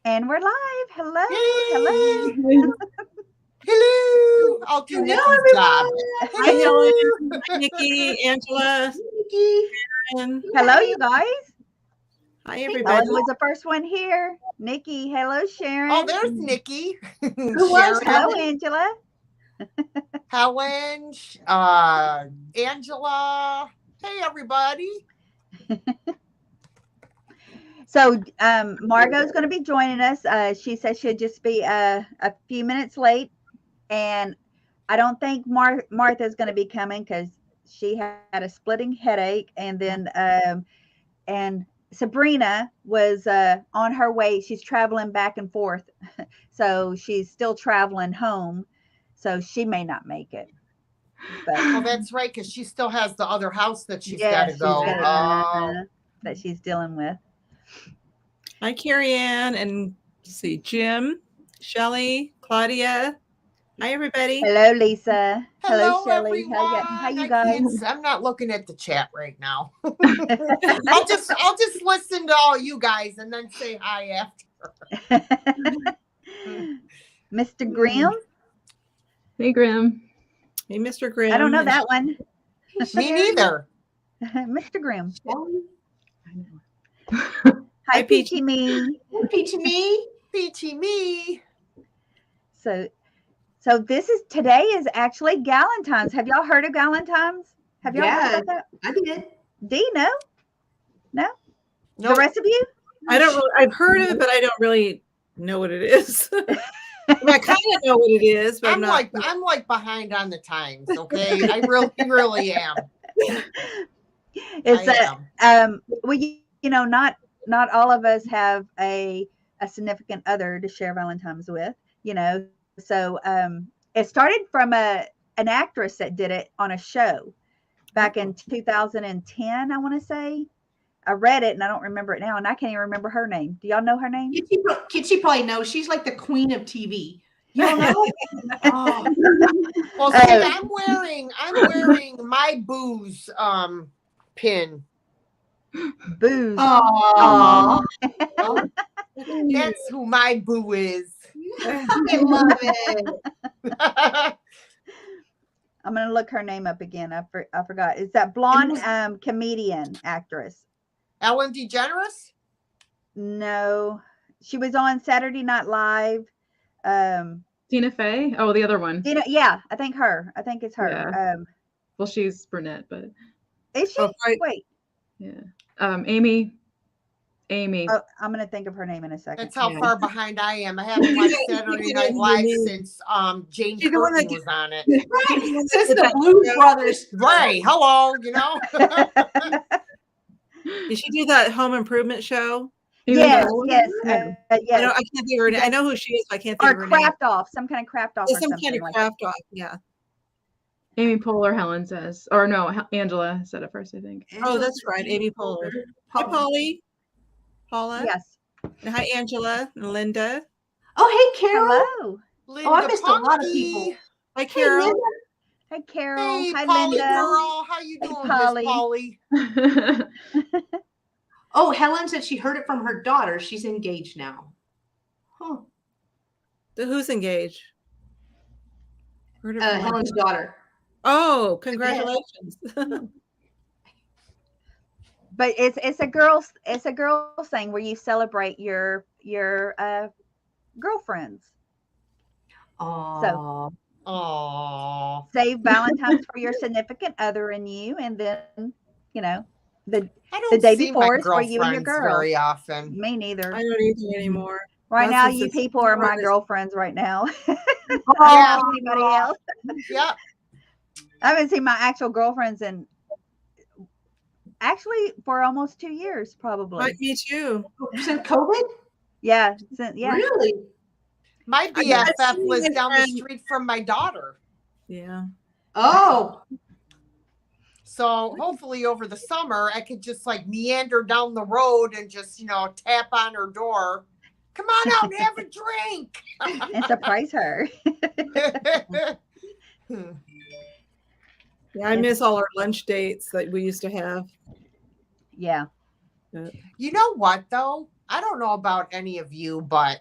And we're live. Hello. Yay! Hello. Hello. I'll do Hello, Nikki's job. everyone. Hi, Hello. Helen. Hi, Nikki, Angela, Nikki. and Hello, you guys. hi, Helen everybody. was the first one here. Nikki. Hello, Sharon. Oh, there's Nikki. Who was Hello, Sharon, Angela. Helen, Angela. Hey, everybody. So Margot's going to be joining us. She says she'll just be a few minutes late. And I don't think Martha's going to be coming because she had a splitting headache. And then and Sabrina was on her way. She's traveling back and forth. So she's still traveling home. So she may not make it. But Oh, that's right, because she still has the other house that she's yeah, got to go. that she's dealing with. Hi, Carrie Ann, and let's see, Jim, Shelly, Claudia. Hi, everybody. Hello, Lisa. Hello, Shelley. everyone. How you guys? I'm not looking at the chat right now. I'll just listen to all you guys and then say hi after. Mr. Grimm? Hey, Grim. Hey, Mr. Grimm. I don't know that one. Me neither. Mr. Grimm. I Hi, Peachy. Peachy Me. Peachy me. Peachy me. So today is actually Galentine's. Have y'all heard of Galentine's? Have y'all heard about that? I did. Do you know? No? The Nope. rest of you? I don't really, I've heard of it, but I don't really know what it is. I kind of know what it is, but I'm like behind on the times. Okay, I really am. It's well, you know, not all of us have a significant other to share Valentine's with, you know. So it started from an actress that did it on a show back in 2010, I want to say. I read it and I don't remember it now, and I can't even remember her name. Do y'all know her name? Kitchi probably knows. She's like the queen of TV. You don't know? Oh. Well, see, I'm wearing my booze pin. Booze. Aww. That's who my boo is. I love it. I'm gonna look her name up again. I forgot. It's that blonde comedian actress. Ellen DeGeneres? No, she was on Saturday Night Live. Tina Fey? Oh, the other one. Yeah, I think her. I think it's her. Yeah. Well, she's brunette, but is she? Oh, right. Wait. yeah. Amy. Oh, I'm gonna think of her name in a second. That's how far behind I am. I haven't watched Saturday Night Live since Jane Curtin was on it. Right. Since the Blues Brothers. Right. Hello, you know. Did she do that Home Improvement show? Yes. I can't think of her name. I know who she is, but I can't think of her name. Craft Off, some kind of Craft Off. It's some kind of craft off, yeah. Amy Poehler, Helen says. Or no, Angela said it first, I think. Oh, that's right. Amy Poehler. Hi, Polly. Paula. Yes. And hi, Angela and Linda. Oh, hey, Carol. Hello. Linda I missed a lot of Punky. people. Hi, Carol. Hey, Carol. Hey, Hi, Polly Linda. girl. How you doing, Polly. Miss Polly? Oh, Helen said she heard it from her daughter. She's engaged now. Huh. Who's engaged? Heard it from Helen's daughter. Oh, congratulations. But it's a girls thing where you celebrate your girlfriends. Oh. Aww. Save Valentine's for your significant other and you, and then you know the day before is for you and your girl. Very often. Me neither. I don't either anymore. Right Not now, since you it's people are my started. girlfriends right now. Yeah. Anybody else? Yeah. I haven't seen my actual girlfriends in actually for almost 2 years, probably. Might be too. Since COVID? Yeah. Really? My I've BFF seen lives my down friend- the street from my daughter. Yeah. Oh. So hopefully over the summer, I could just like meander down the road and just, tap on her door. Come on out and have a drink. And surprise her. Yeah, I miss all our lunch dates that we used to have. Yeah. You know what, though? I don't know about any of you, but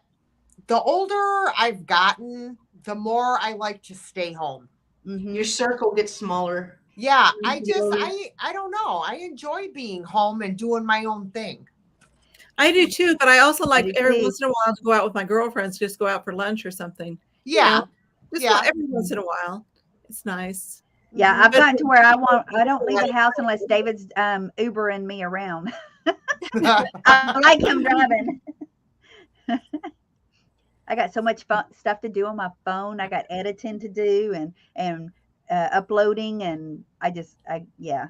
the older I've gotten, the more I like to stay home. Mhm. Your circle gets smaller. Yeah, I don't know. I enjoy being home and doing my own thing. I do too, but I also like do every too. once in a while to go out with my girlfriends, just go out for lunch or something. Yeah. Just Yeah. every once in a while. It's nice. Yeah, Mhm. I've gotten to where I don't leave the house unless David's Ubering me around. I like him driving. I got so much stuff to do on my phone. I got editing to do and uploading, and yeah.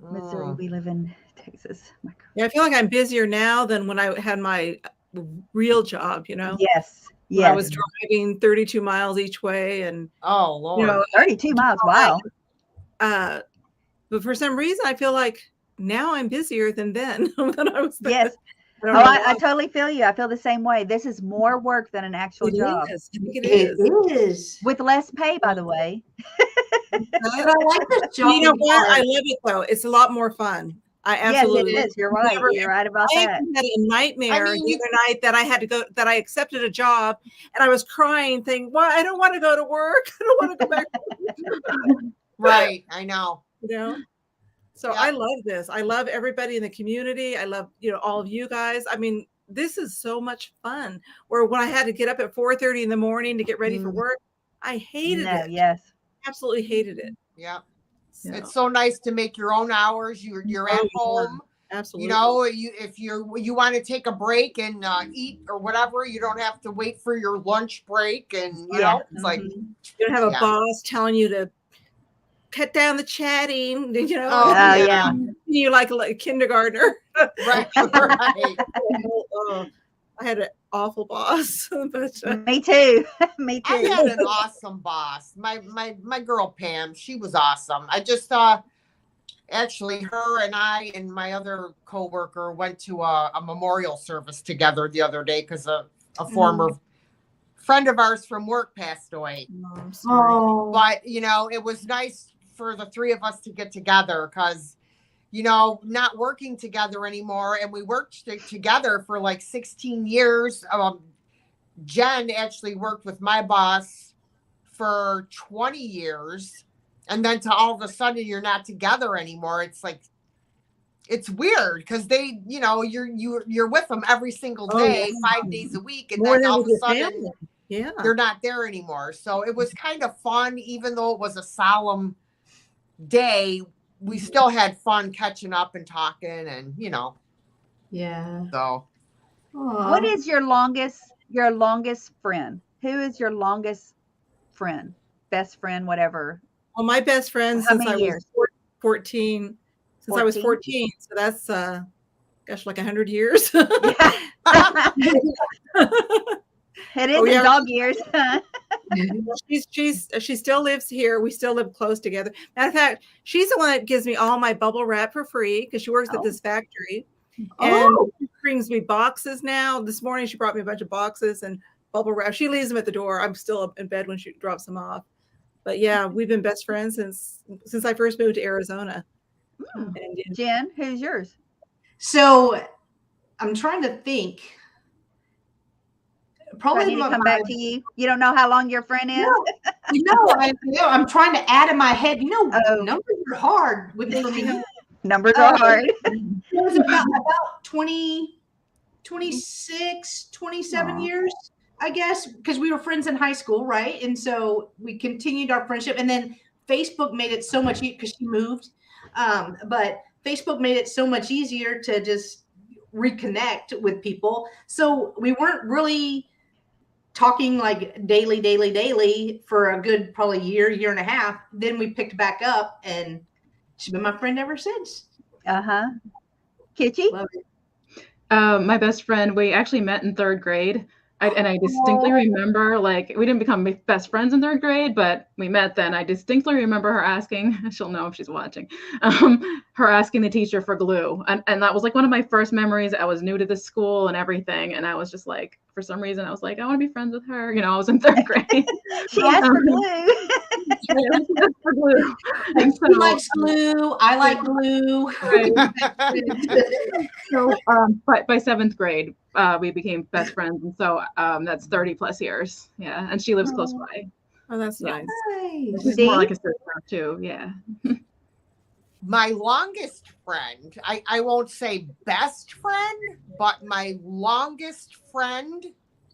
Missouri, Mm. we live in Texas. Yeah, I feel like I'm busier now than when I had my real job, you know. Yes, When I yes. was driving 32 miles each way, and Oh Lord. you know, 32 miles. Wow. but for some reason I feel like now I'm busier than then when I was there. Yes. I don't Oh, know I why. totally feel you. I feel the same way. This is more work than an actual It job. is. I think it It is. is. With less pay, by the way. But I like this job. You know what? I love it though. It's a lot more fun. I absolutely Yes, it is. You're right. never- You're right about I that. had a nightmare I mean, the other night that I had to go, that I accepted a job and I was crying, thinking, well, I don't want to go to work. I don't want to go back to work. right. I know. You know? So Yeah. I love this. I love everybody in the community. I love, all of you guys. I mean, this is so much fun. Or when I had to get up at 4:30 in the morning to get ready for work, I hated it. Yes. Absolutely hated it. Yeah. So, It's so nice to make your own hours. You're at home. absolutely. You know, if you want to take a break and eat or whatever, you don't have to wait for your lunch break. And you know, it's like you don't have a boss telling you to cut down the chatting. Oh, yeah. You like a kindergartner. right, right. I had an awful boss, but Me too. Me I too. had an awesome boss. My girl Pam, she was awesome. I just actually her and I and my other coworker went to a memorial service together the other day because a former friend of ours from work passed away. Oh. But it was nice for the three of us to get together because not working together anymore, and we worked together for like 16 years. Jen actually worked with my boss for 20 years, and then to all of a sudden you're not together anymore. It's like, it's weird because they, you're with them every single day, 5 days a week, and then all of a sudden they're not there anymore. So it was kind of fun, even though it was a solemn day. We still had fun catching up and talking, and Yeah. so. What is your longest friend? Who is your longest friend? Best friend, whatever. Well, my best friend How since many I years? was 14. Since I was 14, so that's like 100 years. It is in dog years. She still lives here. We still live close together. Matter of fact, she's the one that gives me all my bubble wrap for free because she works at this factory. And she brings me boxes now. This morning she brought me a bunch of boxes and bubble wrap. She leaves them at the door. I'm still up in bed when she drops them off. But yeah, we've been best friends since I first moved to Arizona. And, Jen, who's yours? So I'm trying to think. Probably I need to come back to you. You don't know how long your friend is? I'm trying to add in my head. Numbers are hard for me. Numbers are hard. It was about 20, 26, 27 years, I guess, because we were friends in high school, right? And so we continued our friendship. And then Facebook made it so much easier because she moved. But Facebook made it so much easier to just reconnect with people. So we weren't really talking like daily for a good probably year and a half. Then we picked back up, and she's been my friend ever since. Kitchi? Love it. My best friend, we actually met in 3rd grade. I distinctly remember, like, we didn't become best friends in 3rd grade, but we met then. I distinctly remember her asking, she'll know if she's watching, her asking the teacher for glue. And that was like one of my first memories. I was new to this school and everything. And I was just like, for some reason, I was like, I want to be friends with her. I was in 3rd grade. She asked for glue. For glue. And He likes glue. I like glue. But by 7th grade, we became best friends, and so that's 30 plus years. Yeah, and she lives close by. Oh, that's nice. Nice. She's more like a sister too. Yeah. My longest friend, I won't say best friend, but my longest friend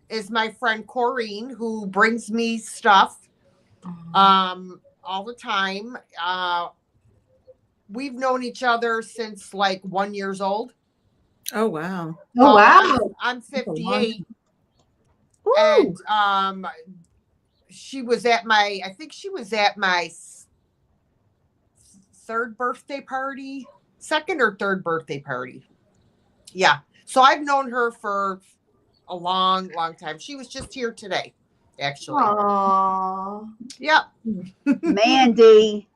is my friend Corrine, who brings me stuff all the time. We've known each other since like 1 year old. Oh, wow. Oh, wow. I'm 58. Ooh. And she was at my, I think she was at my third birthday party, second or third birthday party. Yeah. So I've known her for a long, long time. She was just here today, actually. Aww. Yep. Mandy,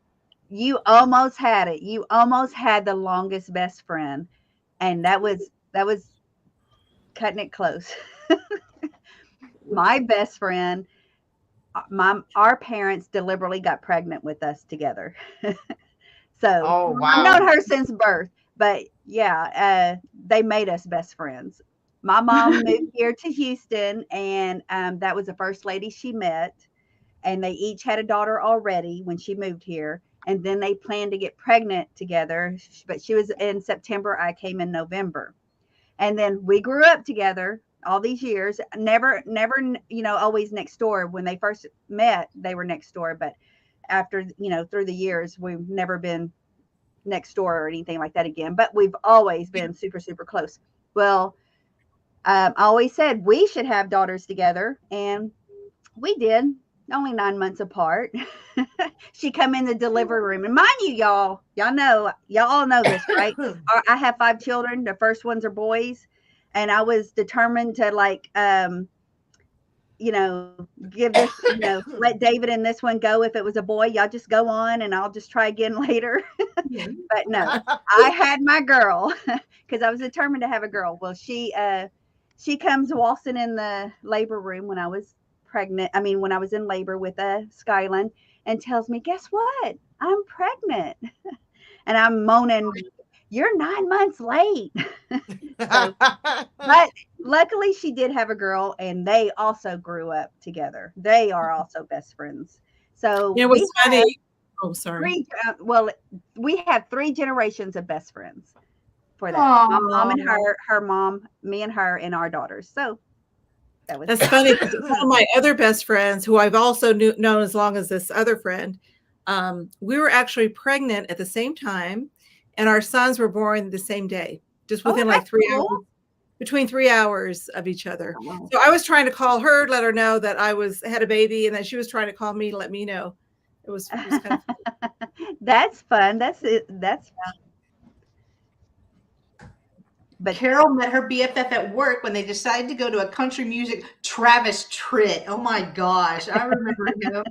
you almost had it. You almost had the longest best friend, and that was cutting it close. My best friend, our parents deliberately got pregnant with us together. So Oh, wow. I've known her since birth, but yeah, they made us best friends. My mom moved here to Houston, and that was the first lady she met. And they each had a daughter already when she moved here. And then they planned to get pregnant together. But she was in September. I came in November. And then we grew up together all these years. Never, always next door. When they first met, they were next door. But after, through the years, we've never been next door or anything like that again. But we've always been super, super close. Well, I always said we should have daughters together. And we did. Only 9 months apart. She come in the delivery room, and mind you, y'all all know this, right? I have 5 children. The first ones are boys, and I was determined to give this, let David and this one go. If it was a boy, y'all just go on, and I'll just try again later. But no, I had my girl because I was determined to have a girl. Well, she comes waltzing in the labor room when I was pregnant. I mean, when I was in labor with Skyland, and tells me, guess what? I'm pregnant. And I'm moaning, you're 9 months late. But luckily she did have a girl, and they also grew up together. They are also best friends. So it was funny. Oh, sorry. We have 3 generations of best friends for that. Aww. My mom and her mom, me and her, and our daughters. So that's funny. One of my other best friends, who I've also known as long as this other friend, we were actually pregnant at the same time, and our sons were born the same day, just within like 3 hours, between 3 hours of each other. Oh. So I was trying to call her, let her know that I had a baby, and then she was trying to call me to let me know. It was kind of fun. That's fun. That's it. That's fun. But Carol met her BFF at work when they decided to go to a country music. Travis Tritt. Oh my gosh, I remember him.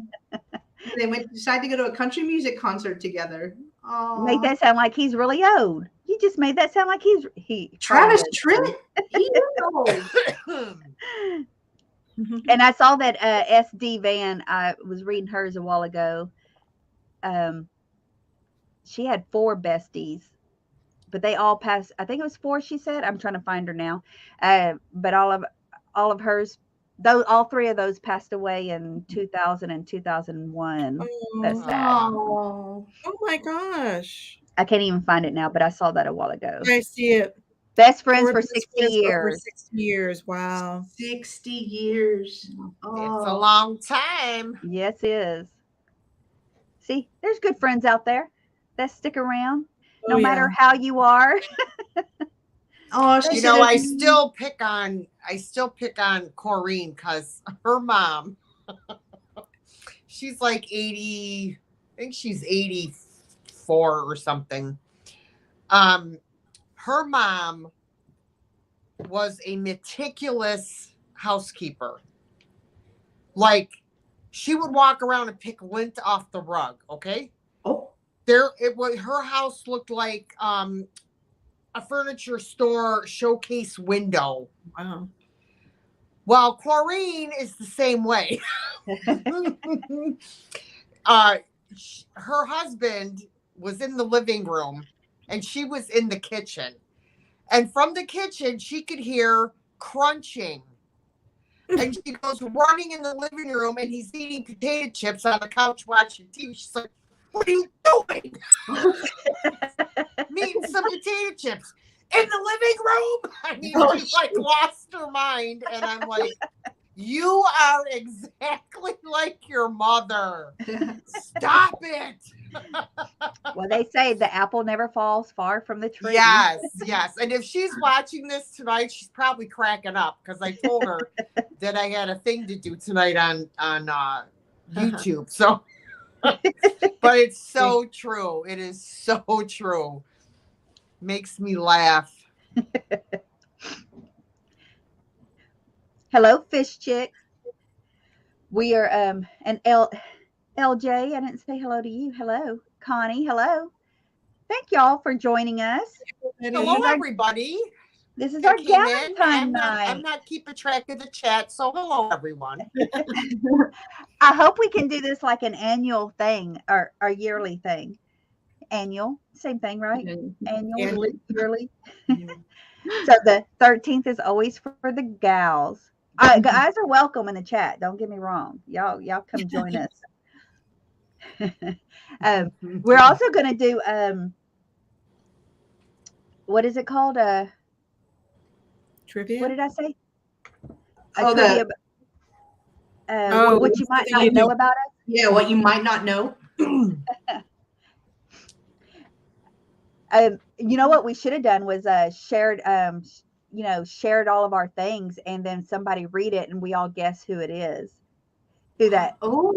They decided to go to a country music concert together. Oh, make that sound like he's really old. You just made that sound like Travis Tritt. He is old. And I saw that SD Van. I was reading hers a while ago. She had 4 besties. But they all passed. I think it was 4. She said. I'm trying to find her now. But all of hers, all 3 of those passed away in 2000 and 2001. That's sad. Oh my gosh! I can't even find it now, but I saw that a while ago. I see it. Best friends for 60 years. 60 years. Wow. 60 years. Oh. It's a long time. Yes, it is. See, there's good friends out there that stick around. No matter how you are. I still pick on Corrine because her mom, she's like 80, I think she's 84 or something. Her mom was a meticulous housekeeper. Like, she would walk around and pick lint off the rug, okay? Oh. Her house looked like a furniture store showcase window. Wow. Well, Corrine is the same way. her husband was in the living room and she was in the kitchen. And from the kitchen, she could hear crunching. And she goes running in the living room and he's eating potato chips on the couch watching TV. She's like, what are you doing? I'm eating some potato chips in the living room. I mean, she like lost her mind. And I'm like, you are exactly like your mother. Stop it. Well, they say the apple never falls far from the tree. Yes, yes. And if she's watching this tonight, she's probably cracking up because I told her that I had a thing to do tonight on YouTube. So, but it's so true. It is so true. Makes me laugh. Hello, Fish Chick. We are and LJ. I didn't say hello to you. Hello, Connie. Hello. Thank y'all for joining us. Hello, everybody. This is our Galentine night. I'm not keeping track of the chat, so hello, everyone. I hope we can do this like an annual thing or yearly thing. Annual, same thing, right? Annual, yearly. So the 13th is always for the gals. Guys are welcome in the chat. Don't get me wrong. Y'all come join us. We're also going to do what is it called? Trivia. What did I say? Trivia. What you might not know about us. Yeah, what you might not know. You know what we should have done was shared all of our things and then somebody read it and we all guess who it is. Do that. Oh,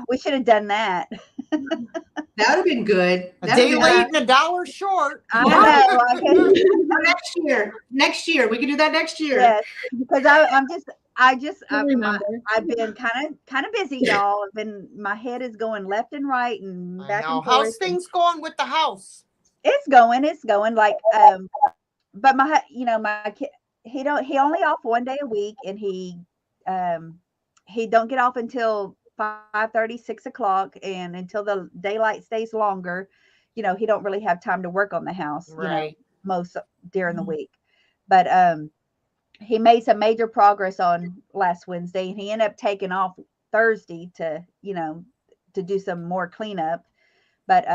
we should have done that. That would have been good. A day late and a dollar short. I know. Next year, we can do that next year. Yes, because I've been kind of busy, y'all. My head is going left and right and back and forth. How's things going with the house? It's going like but my kid, he only off one day a week and he don't get off until 5:30, 6 o'clock, and until the daylight stays longer, he don't really have time to work on the house, right. Most during the week. But he made some major progress on last Wednesday, and he ended up taking off Thursday to do some more cleanup. But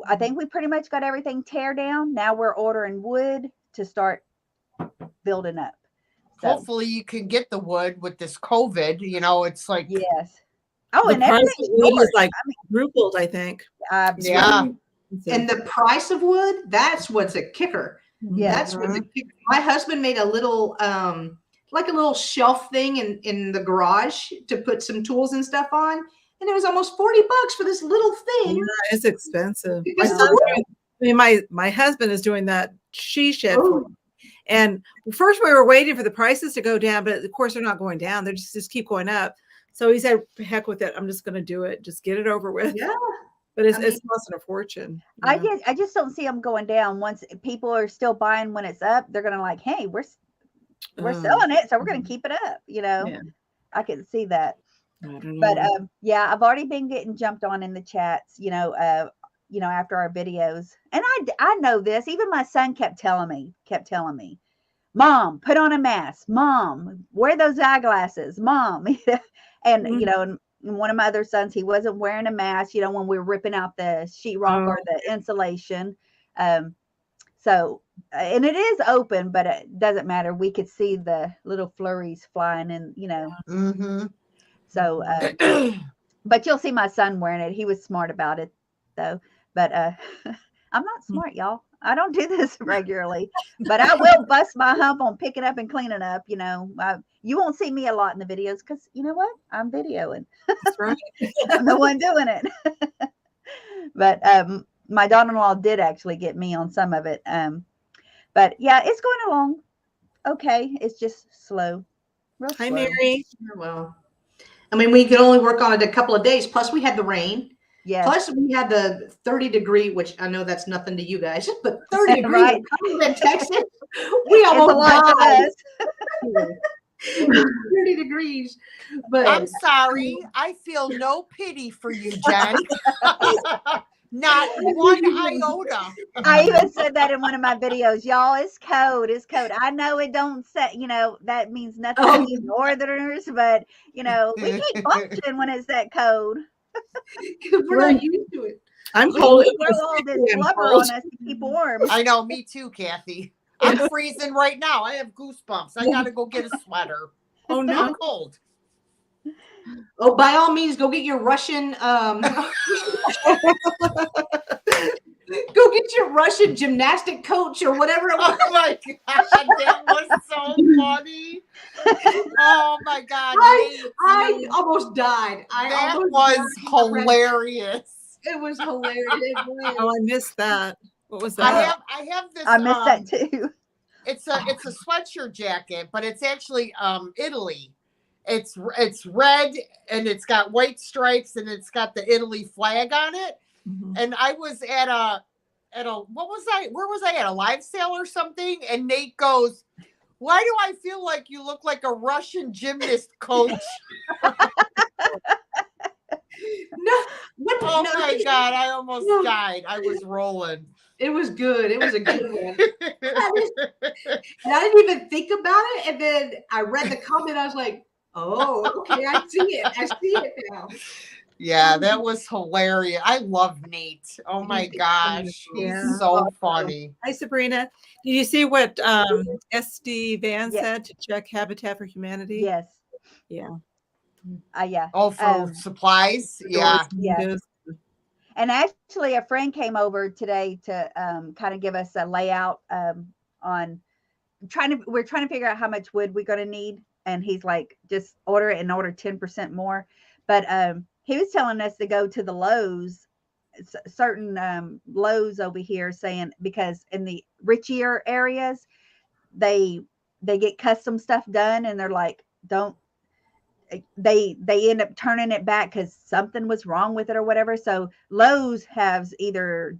I think we pretty much got everything tear down. Now we're ordering wood to start building up. So, hopefully you can get the wood with this COVID. It's like, yes. Oh, the and price everything's of wood is yours. like quadrupled, I think. yeah. And the price of wood, that's what's a kicker. Yeah. That's what's a kicker. My husband made a little like a little shelf thing in the garage to put some tools and stuff on. And it was almost $40 for this little thing. Yeah, it's expensive. Because My husband is doing that she shed for me. And first we were waiting for the prices to go down, but of course they're not going down. They just keep going up. So he said, heck with it. I'm just going to do it. Just get it over with. Yeah. But it's costing a fortune. I just don't see them going down. Once people are still buying when it's up, they're going to like, hey, we're selling it. So we're going to keep it up. Yeah. I can see that. But I've already been getting jumped on in the chats, after our videos. And I know this. Even my son kept telling me, Mom, put on a mask. Mom, wear those eyeglasses. Mom. And, and one of my other sons, he wasn't wearing a mask, when we were ripping out the sheetrock or the insulation. So, and it is open, but it doesn't matter. We could see the little flurries flying and, Mm-hmm. So, but you'll see my son wearing it. He was smart about it though. But I'm not smart, y'all. I don't do this regularly, but I will bust my hump on picking up and cleaning up. You won't see me a lot in the videos because you know what? I'm videoing. that's right. I'm the one doing it. But my daughter-in-law did actually get me on some of it. But yeah, it's going along okay. It's just slow. Real slow. Hi, Mary. well, we could only work on it a couple of days. Plus we had the rain. Yes. Plus we had the 30-degree, which I know that's nothing to you guys, but 30 degrees Right. in Texas, we almost died. 30 degrees degrees. But I'm sorry. I feel no pity for you, Jen. Not one iota. I even said that in one of my videos. Y'all, it's code. It's code. I know it don't say, that means nothing to you northerners, but, we can't function when it's that code. we're not used to it. I'm We cold. throw all this blubber on us to keep warm. I know, me too, Kathy. I'm freezing right now. I have goosebumps. I gotta go get a sweater. Oh no. I'm cold. Oh, by all means, go get your Russian. Go get your Russian gymnastic coach or whatever it was. Oh my god, that was so funny. Oh my god, I almost died. that was hilarious. It was hilarious. Oh, I missed that. What was that? I have this. I missed that too. It's a sweatshirt jacket, but it's actually Italy. It's red and it's got white stripes and it's got the Italy flag on it. Mhm. And I was at a where was I at a live sale or something? And Nate goes, "Why do I feel like you look like a Russian gymnast coach?" Oh my god, I almost died. I was rolling. It was good. It was a good one. And I didn't even think about it. And then I read the comment. I was like, oh, okay, I see it. I see it now. Yeah, that was hilarious. I love Nate. Oh my gosh. Yeah. He's so funny. Hi, Sabrina. Did you see what SD Van Yes. said to check Habitat for Humanity? Yes. Yeah. Yeah. Oh, for supplies? Yeah. Yeah. Windows. And actually, a friend came over today to kind of give us a layout on we're trying to figure out how much wood we're going to need. And he's like, just order it and order 10% more. But he was telling us to go to the Lowe's, certain Lowe's over here, saying because in the richier areas, they get custom stuff done, and they're like, they end up turning it back because something was wrong with it or whatever. So Lowe's has either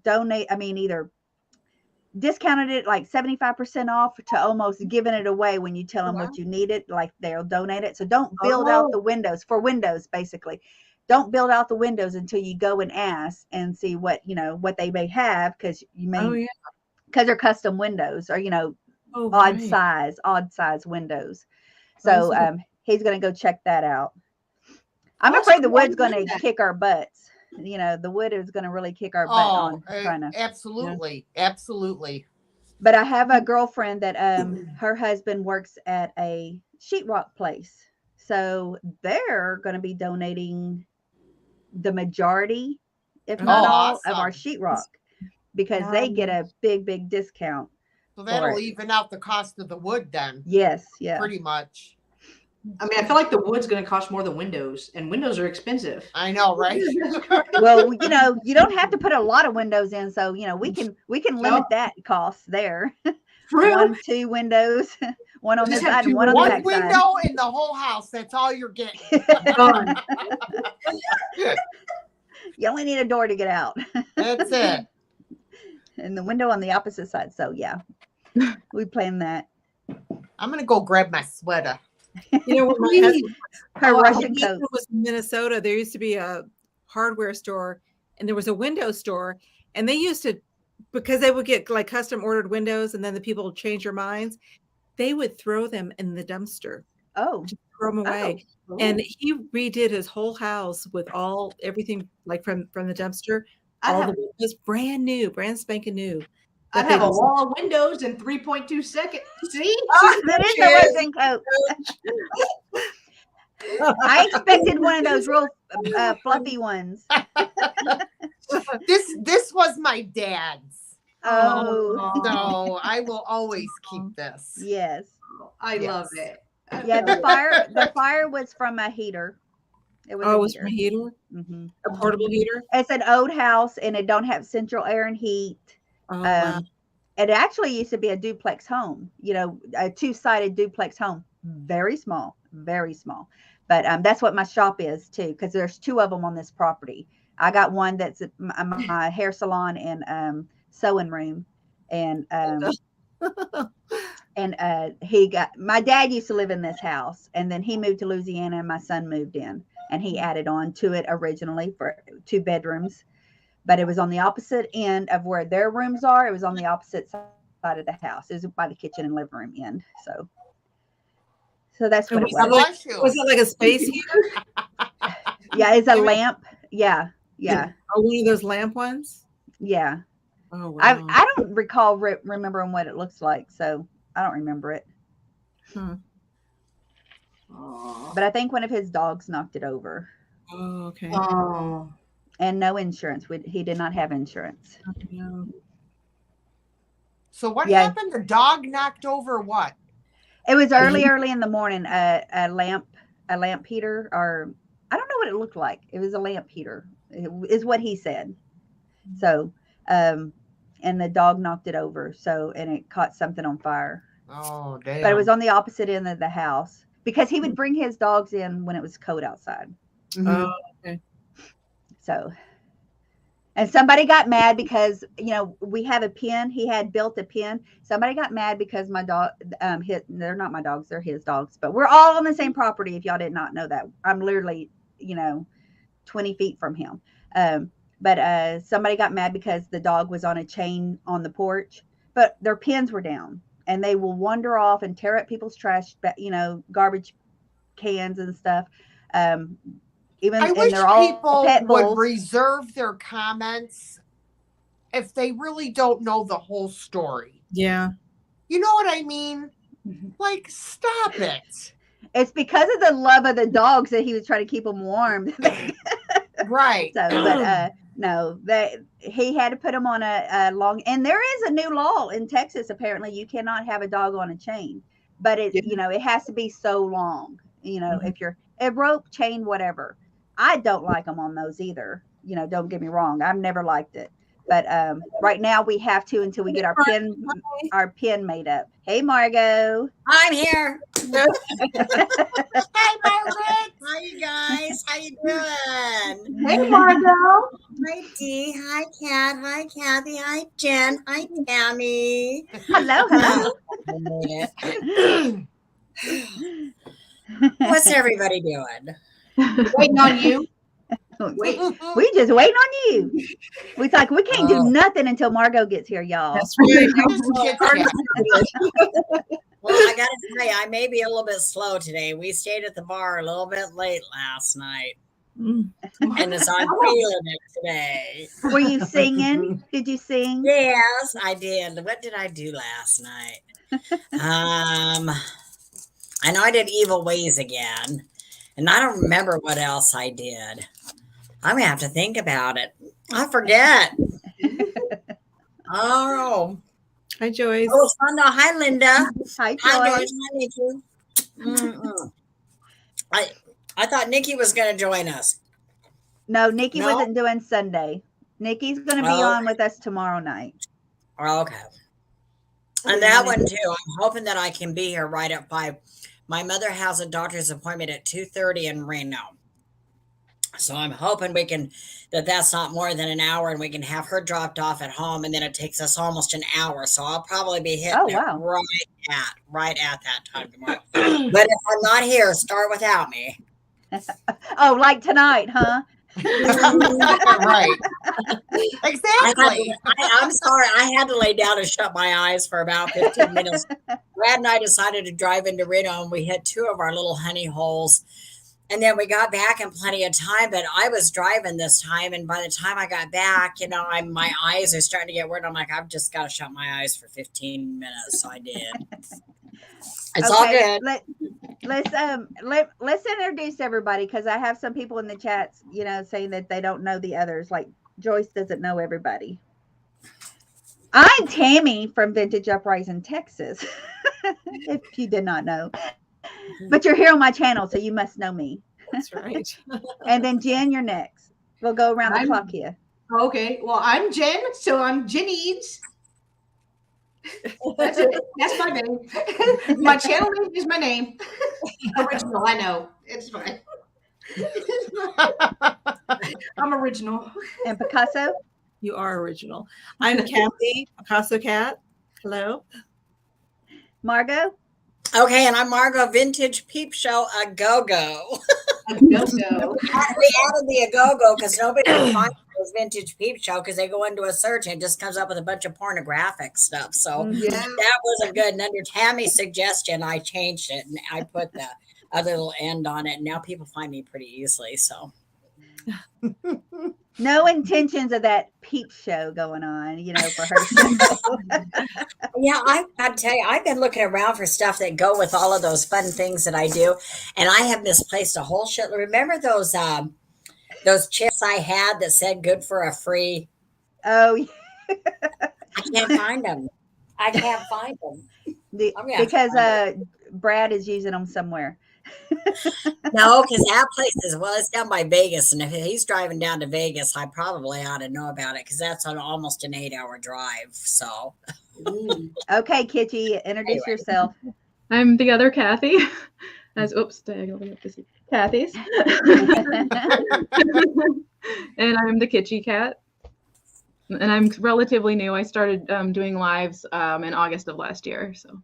discounted it like 75% off to almost giving it away when you tell them what you need it, like they'll donate it. So don't build out the windows for windows, basically. Don't build out the windows until you go and ask and see what they may have, because you may, because they're custom windows or odd size windows. So he's going to go check that out. I'm afraid the wood's going to kick our butts. The wood is going to really kick our butt on trying to. Absolutely. Yeah. Absolutely. But I have a girlfriend that her husband works at a sheetrock place. So they're going to be donating the majority, if not all, of our sheetrock, because they get a big discount. So that'll even out the cost of the wood then. Yes. Yeah. Pretty much. I mean, I feel like the wood's going to cost more than windows, and windows are expensive. I know, right? Well, you don't have to put a lot of windows in, so we can limit that cost there. True. 1, 2 windows, one on this side and one on the back window side. in the whole house. That's all you're getting. You only need a door to get out. That's it. And the window on the opposite side. So yeah, we planned that. I'm gonna go grab my sweater. When my husband, Her Russian when coat he was in Minnesota, there used to be a hardware store and there was a window store, and they used to, because they would get like custom ordered windows and then the people would change their minds, they would throw them in the dumpster. Just throw them away. Oh. And he redid his whole house with everything like from the dumpster, all the windows, brand spanking new. I'd have a wall of windows in 3.2 seconds. See? that is a Russian coat. I expected one of those real fluffy ones. This was my dad's. Oh. No, I will always keep this. Yes. I love it. Yeah, the fire was from a heater. It was from a heater? Mm-hmm. A portable heater? It's an old house and it don't have central air and heat. Wow. It actually used to be a duplex home, a 2-sided duplex home, very small. But that's what my shop is too, because there's 2 of them on this property. I got one that's my hair salon and sewing room, and And my dad used to live in this house, and then he moved to Louisiana, and my son moved in, and he added on to it originally for 2 bedrooms, but it was on the opposite end of where their rooms are. It was on the opposite side of the house. It was by the kitchen and living room end. So that's what it God was. bless you. Was it like a space heater? Yeah, it's a lamp. Yeah. Or one of those lamp ones? Yeah. Oh wow. I don't recall remembering what it looks like, so I don't remember it. But I think one of his dogs knocked it over. Oh, okay. Oh. And no insurance. He did not have insurance. Yeah. So what Yeah. happened? The dog knocked over what? It was early in the morning. A lamp heater, or I don't know what it looked like. It was a lamp heater, is what he said. So, and the dog knocked it over. So, and it caught something on fire. Oh, damn. But it was on the opposite end of the house because he would bring his dogs in when it was cold outside. Mhm. Oh, okay. So, and somebody got mad because, we have a pen. He had built a pen. Somebody got mad because my dog, they're not my dogs, they're his dogs, but we're all on the same property. If y'all did not know that, I'm literally, 20 feet from him. But somebody got mad because the dog was on a chain on the porch, but their pens were down, and they will wander off and tear up people's trash, garbage cans and stuff. I wish they're all people pet would bulls. reserve their comments if they really don't know the whole story. Yeah. You know what I mean? Like, stop it. It's because of the love of the dogs that he was trying to keep them warm. Right. So, but no, he had to put them on a long. And there is a new law in Texas. Apparently, you cannot have a dog on a chain, but it has to be so long. If you're a rope, chain, whatever. I don't like them on those either. Don't get me wrong. I've never liked it. But right now we have to until we get our pin made up. Hey, Margot. I'm here. Hi, Margaret. Hi, you guys. How you doing? Hey, Margot. Hi, Dee. Hi, Kat. Hi, Kathy. Hi, Jen. Hi, Tammy. Hello. I made it. What's everybody doing? Waiting on you. We just waiting on you. We like we can't do nothing until Margot gets here, y'all. That's right. Well, I got to tell you, I may be a little bit slow today. We stayed at the bar a little bit late last night. And so I'm feeling it today. Were you singing? Did you sing? Yes, I did. What did I do last night? I know I did Evil Ways again. And I don't remember what else I did. I'm going to have to think about it. I forget. Oh. Hi, Joyce. Oh, it's fun. Hi, Linda. Hi, Joyce. Hi, Joyce. Hi, Nikki. I thought Nikki was going to join us. No, Nikki wasn't doing Sunday. Nikki's going to be on with us tomorrow night. Okay. And that one, too. I'm hoping that I can be here right at 5. My mother has a doctor's appointment at 2:30 in Reno. So I'm hoping that's not more than an hour, and we can have her dropped off at home, and then it takes us almost an hour. So I'll probably be hitting it right at that time tomorrow. But if I'm not here, start without me. Oh, like tonight, huh? Right. Exactly. I'm sorry. I had to lay down and shut my eyes for about 15 minutes. Brad and I decided to drive into Reno, and we hit 2 of our little honey holes. And then we got back in plenty of time, but I was driving this time. And by the time I got back, my eyes are starting to get weird. I'm like, I've just got to shut my eyes for 15 minutes. So I did. It's all good. Let's introduce everybody, because I have some people in the chats, saying that they don't know the others. Like Joyce doesn't know everybody. I'm Tammy from Vintage Uprising, Texas. If you did not know. But you're here on my channel, so you must know me. That's right. And then Jen, you're next. We'll go around the clock here. Okay. Well, I'm Jen, so I'm Jen Eads. That's it. That's my name. My channel name is my name. Original, I know. It's fine. I'm original. And Picasso? You are original. I'm Kathy, Picasso Cat. Hello. Margot? Okay, and I'm Margot, Vintage Peep Show a go-go. A go-go. We added the a go-go because nobody can find those Vintage Peep Show because they go into a search and it just comes up with a bunch of pornographic stuff. So Yeah. that wasn't good. And under Tammy's suggestion, I changed it and I put the other little end on it. And now people find me pretty easily. So No intentions of that peep show going on, for her show. yeah, I've got to tell you, I've been looking around for stuff that go with all of those fun things that I do, and I have misplaced a whole shit. Remember those chips I had that said "good for a free"? Oh, yeah. I can't find them. I can't find them. Because Brad is using them somewhere. No, because that place it's down by Vegas, and if he's driving down to Vegas, I probably ought to know about it because that's on almost an 8-hour drive. So, Okay, Kitty, introduce yourself. I'm the other Kathy. Diagonally up this Kathy's. And I'm the Kitschy Cat. And I'm relatively new. I started doing lives in August of last year. So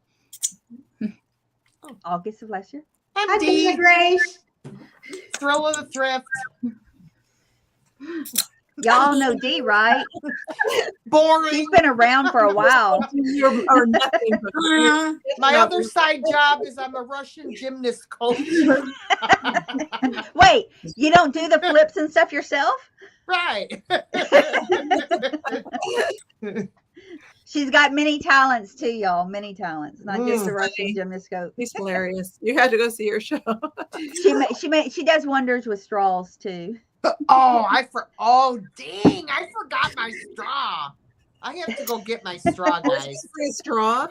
August of last year. I'm Dee, Grace. Thrill of the Thrift. Y'all know Dee, right? Boring. She's been around for a while. Or nothing. My other side job is I'm a Russian gymnast coach. Wait, you don't do the flips and stuff yourself? Right. She's got many talents too, y'all. Many talents, not just the Russian gymnascope. He's hilarious. You had to go see her show. She does wonders with straws too. Oh, dang! I forgot my straw. I have to go get my straw, guys. Straw.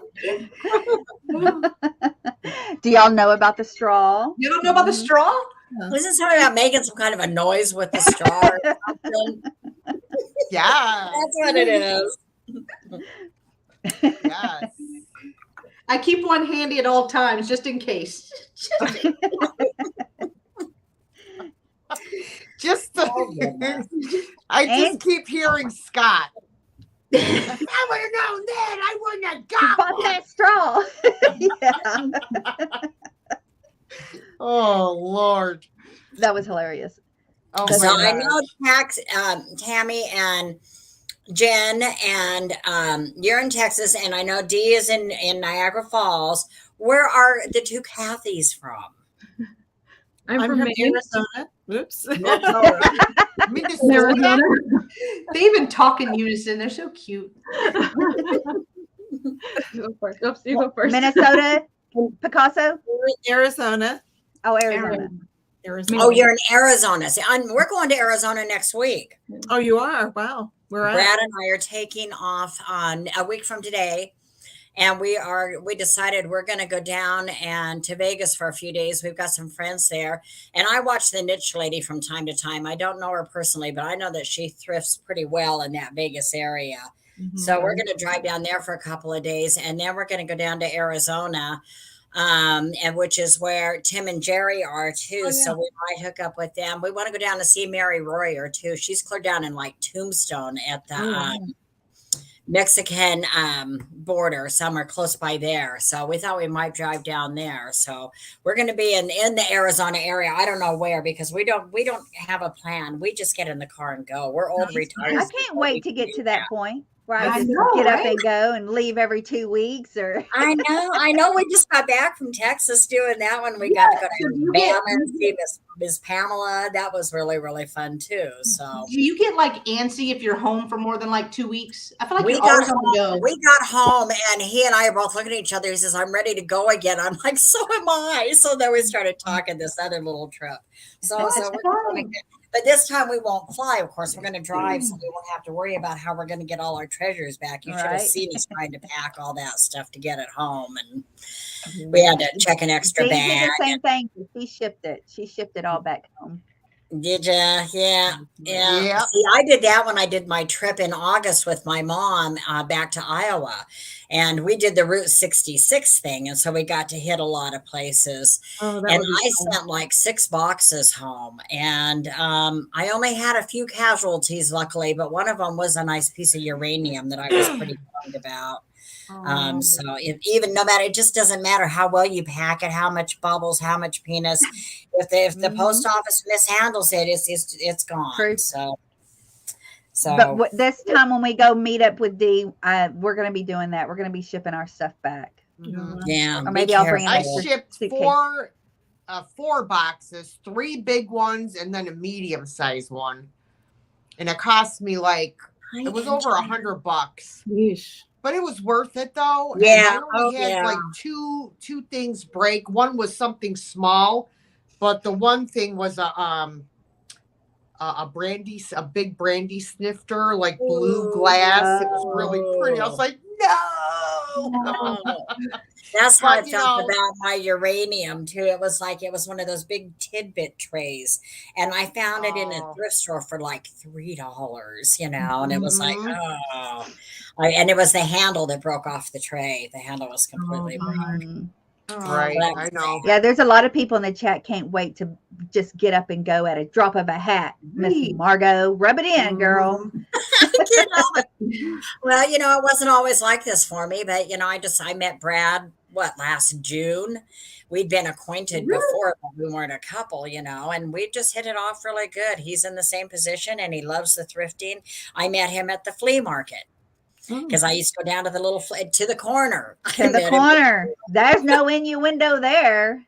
Do y'all know about the straw? You don't know about the straw? wasn't something about making some kind of a noise with the straw or something? Yeah, That's what it is. yes. I keep one handy at all times just in case. I just keep hearing Scott. If I would have known that, I wouldn't have got Bought that straw. Yeah. Oh Lord, That was hilarious. oh So my I gosh. know Tammy and Jen and you're in Texas, and I know Dee is in Niagara Falls. Where are the two Kathys from? I'm from Maine. Arizona. Oops. Minnesota? They even talk in unison. They're so cute. Go first. Oops, you go first. Minnesota, Picasso. Arizona. Oh, Arizona. Arizona. Oh, you're in Arizona. See, we're going to Arizona next week. Oh, you are? Wow. Where at? Brad and I are taking off on a week from today, and we decided we're going to go down and to Vegas for a few days. We've got some friends there, and I watch the Niche Lady from time to time. I don't know her personally, but I know that she thrifts pretty well in that Vegas area. Mm-hmm. So we're going to drive down there for a couple of days, and then we're going to go down to Arizona, and which is where Tim and Jerry are too. Oh, yeah. So we might hook up with them. We want to go down to see Mary Royer too. She's clear down in like Tombstone at the Mexican border, somewhere close by there. So we thought we might drive down there. So we're going to be in the Arizona area. I don't know where, because we don't have a plan. We just get in the car and go. We're old retired. I can't wait to get to that point where I just know, get up right? and go and leave every 2 weeks. Or I know. We just got back from Texas doing that one. We got to go to Alabama and see Miss Pamela. That was really, really fun too. So do you get like antsy if you're home for more than like 2 weeks? I feel like we you're got always on home. the go. We got home, and he and I are both looking at each other. He says, "I'm ready to go again." I'm like, "So am I." So then we started talking this other little trip. So we're going to. But this time we won't fly, of course. We're going to drive, so we won't have to worry about how we're going to get all our treasures back. You should have seen us trying to pack all that stuff to get it home. And we had to check an extra Dee bag. did the same thing. She shipped it. She shipped it all back home. Did you? Yeah. See, I did that when I did my trip in August with my mom back to Iowa, and we did the Route 66 thing, and so we got to hit a lot of places. And I sent like 6 boxes home, and I only had a few casualties, luckily, but one of them was a nice piece of uranium that I was pretty bummed about. So even no matter, it just doesn't matter how well you pack it, how much bubbles, how much peanuts. If the post office mishandles it, it's gone. True. So But this time when we go meet up with Dee, we're going to be doing that. We're going to be shipping our stuff back. yeah, Or maybe I'll bring an I extra shipped suitcase. 4 boxes, 3 big ones, and then a medium sized one. And it cost me like, it was over $100. Yeesh. But it was worth it though. Yeah. And I only had like two things break. One was something small, but the one thing was a big brandy snifter, like blue glass. It was really pretty. I was like, no. That's how I felt about my uranium too. It was like it was one of those big tidbit trays, and I found it in a thrift store for like $3. And it was like, and it was the handle that broke off the tray. The handle was completely broken. Right, I know. Yeah, there's a lot of people in the chat can't wait to just get up and go at a drop of a hat. Miss Margot, rub it in, girl. Well, it wasn't always like this for me, but I met Brad last June. We'd been acquainted before, but we weren't a couple, and we just hit it off really good. He's in the same position and he loves the thrifting. I met him at the flea market. Because I used to go down to the corner. To the corner. There's no innuendo there.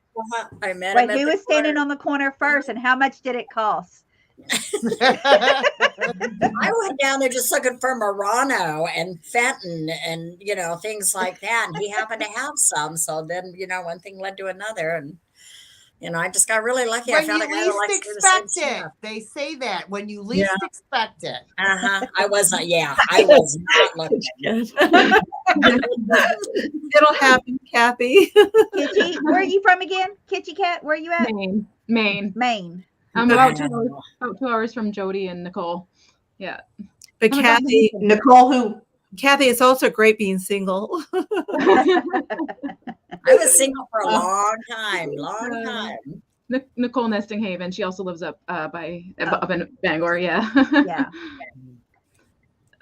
I met Wait, him. who was standing on the corner first, and how much did it cost? I went down there just looking for Murano and Fenton and things like that, and he happened to have some. So then one thing led to another, and I just got really lucky. When I found you a guy who likes least to do the same expect it. stuff. They say that when you least expect it. I was not. Yeah, I was not looking. It'll happen, Kathy. Kitchi, where are you from again? Kitchi Cat, where are you at? Maine. I'm Wow. about 2 hours from Jody and Nicole. Yeah. But Kathy, Kathy, it's also great being single. I was single for a long time. Nicole Nesting Haven. She also lives up up in Bangor. Yeah. Yeah.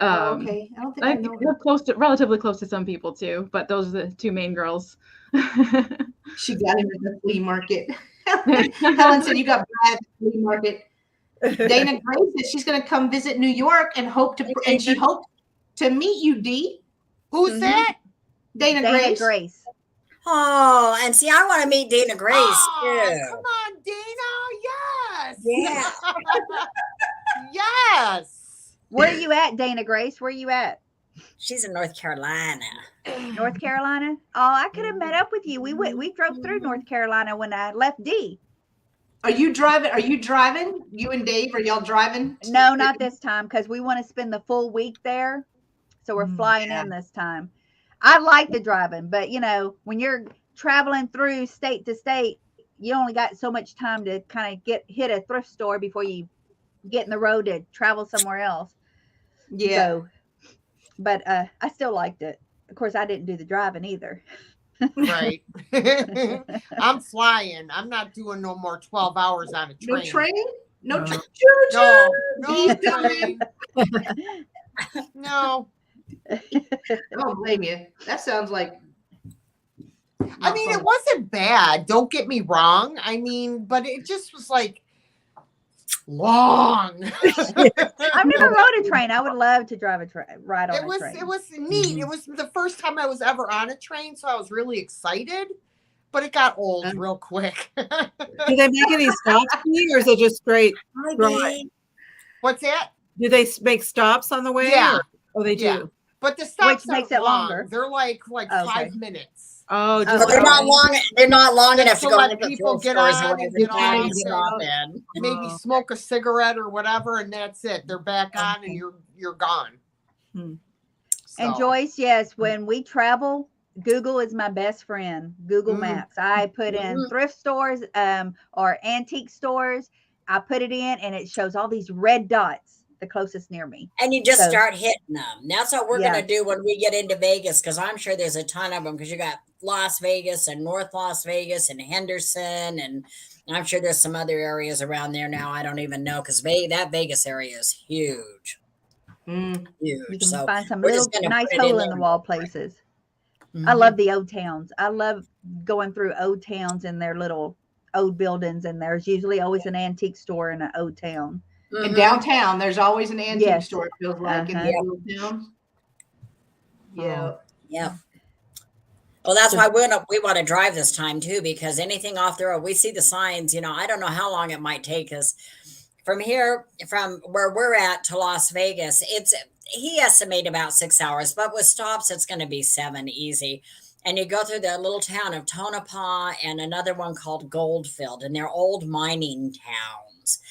Okay. I don't think I know. We're relatively close to some people too, but those are the 2 main girls. She got him at the flea market. Helen said you got Brad at the flea market. Dana Grace said she's going to come visit New York and she hoped to meet you, Dee. Who's that? Dana Grace. Oh, and see, I want to meet Dana Grace too. Come on, Dana. Yes. Yeah. Yes. Where are you at, Dana Grace? Where are you at? She's in North Carolina. North Carolina? Oh, I could have met up with you. We drove through North Carolina when I left Dee. Are you driving? You and Dave, are y'all driving? No, not this time, because we want to spend the full week there. So we're flying in this time. I like the driving, but when you're traveling through state to state, you only got so much time to kind of hit a thrift store before you get in the road to travel somewhere else. Yeah. So, but I still liked it. Of course, I didn't do the driving either. Right. I'm flying. I'm not doing no more 12 hours on a train. No train? No train. No train. No. I don't blame you. That sounds like. I mean, it wasn't bad. Don't get me wrong. I mean, but it just was like long. I've never rode a train. I would love to ride on a train. It was neat. It was the first time I was ever on a train, so I was really excited. But it got old real quick. Do they make any stops for you, or is it just straight? What's that? Do they make stops on the way? Yeah. Oh, they do. Yeah. But the stops Which makes aren't it long. longer. They're like 5 minutes. Oh, but they're not long. They're not long enough to to go let to the people thrift get stores on or and whatever get time off you get and off in. maybe smoke a cigarette or whatever, and that's it. They're back on, and you're gone. And So, Joyce, yes, when we travel, Google is my best friend. Google Maps. I put in thrift stores or antique stores. I put it in, and it shows all these red dots, the closest near me. And you just start hitting them. That's what we're Yeah. going to do when we get into Vegas, because I'm sure there's a ton of them, because you got Las Vegas and North Las Vegas and Henderson, and I'm sure there's some other areas around there now. I don't even know, because that Vegas area is huge. Huge. You can So find some we're little just gonna nice put it in hole in there. the wall places. I love the old towns. I love going through old towns and their little old buildings, and there's usually always an antique store in an old town. In downtown, there's always an antique Yes. store, it feels like, in the old towns. Yeah. Yeah. Well, that's why we want to drive this time too, because anything off the road, we see the signs. I don't know how long it might take us from here, from where we're at to Las Vegas. He estimated about 6 hours, but with stops, it's going to be 7 easy. And you go through the little town of Tonopah and another one called Goldfield, and they're old mining towns.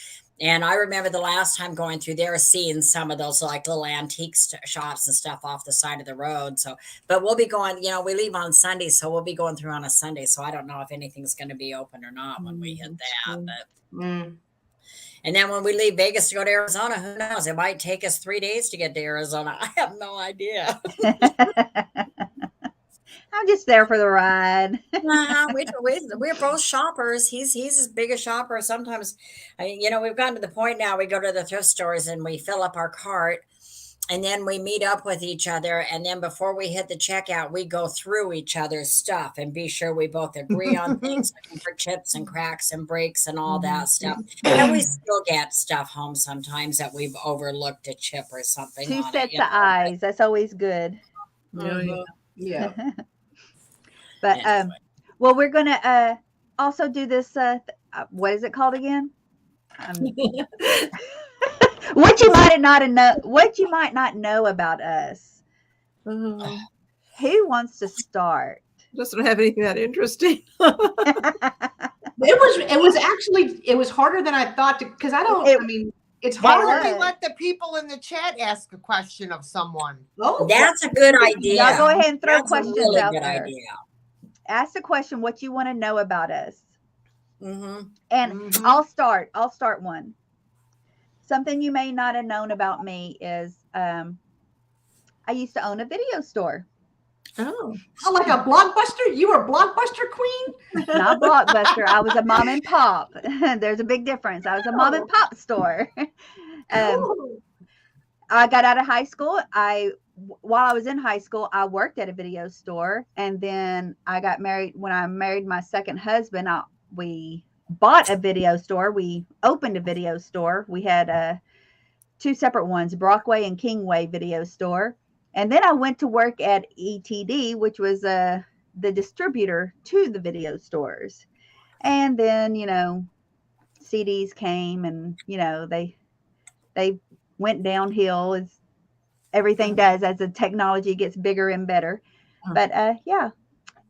And I remember the last time going through there, seeing some of those like little antique shops and stuff off the side of the road. So, but we'll be going, we leave on Sunday, so we'll be going through on a Sunday. So I don't know if anything's going to be open or not when we hit that. But, and then when we leave Vegas to go to Arizona, who knows? It might take us 3 days to get to Arizona. I have no idea. I'm just there for the ride. We're both shoppers. He's as big a shopper. Sometimes, we've gotten to the point now we go to the thrift stores and we fill up our cart, and then we meet up with each other. And then before we hit the checkout, we go through each other's stuff and be sure we both agree on things, looking for chips and cracks and breaks and all that stuff. And we still get stuff home sometimes that we've overlooked a chip or something. 2 sets of eyes. That's always good. Yeah. But well, we're gonna also do this. What is it called again? What you might not know about us. Who wants to start? Doesn't have anything that interesting. It was harder than I thought because it's Why hard. don't we let the people in the chat ask a question of someone? Oh, That's a good idea. Y'all go ahead and throw That's questions a really out good there. idea. Ask the question what you want to know about us. Mm-hmm. And I'll start one. Something you may not have known about me is I used to own a video store. Oh, like a Blockbuster? You were a Blockbuster queen? Not Blockbuster. I was a mom and pop. There's a big difference. I was a mom and pop store. I got out of high school. While I was in high school, I worked at a video store, and then I got married. When I married my second husband, we bought a video store. We opened a video store. We had 2 separate ones, Brockway and Kingway video store. And then I went to work at ETD, which was the distributor to the video stores. And then, CDs came, and, they went downhill as everything does as the technology gets bigger and better. But yeah.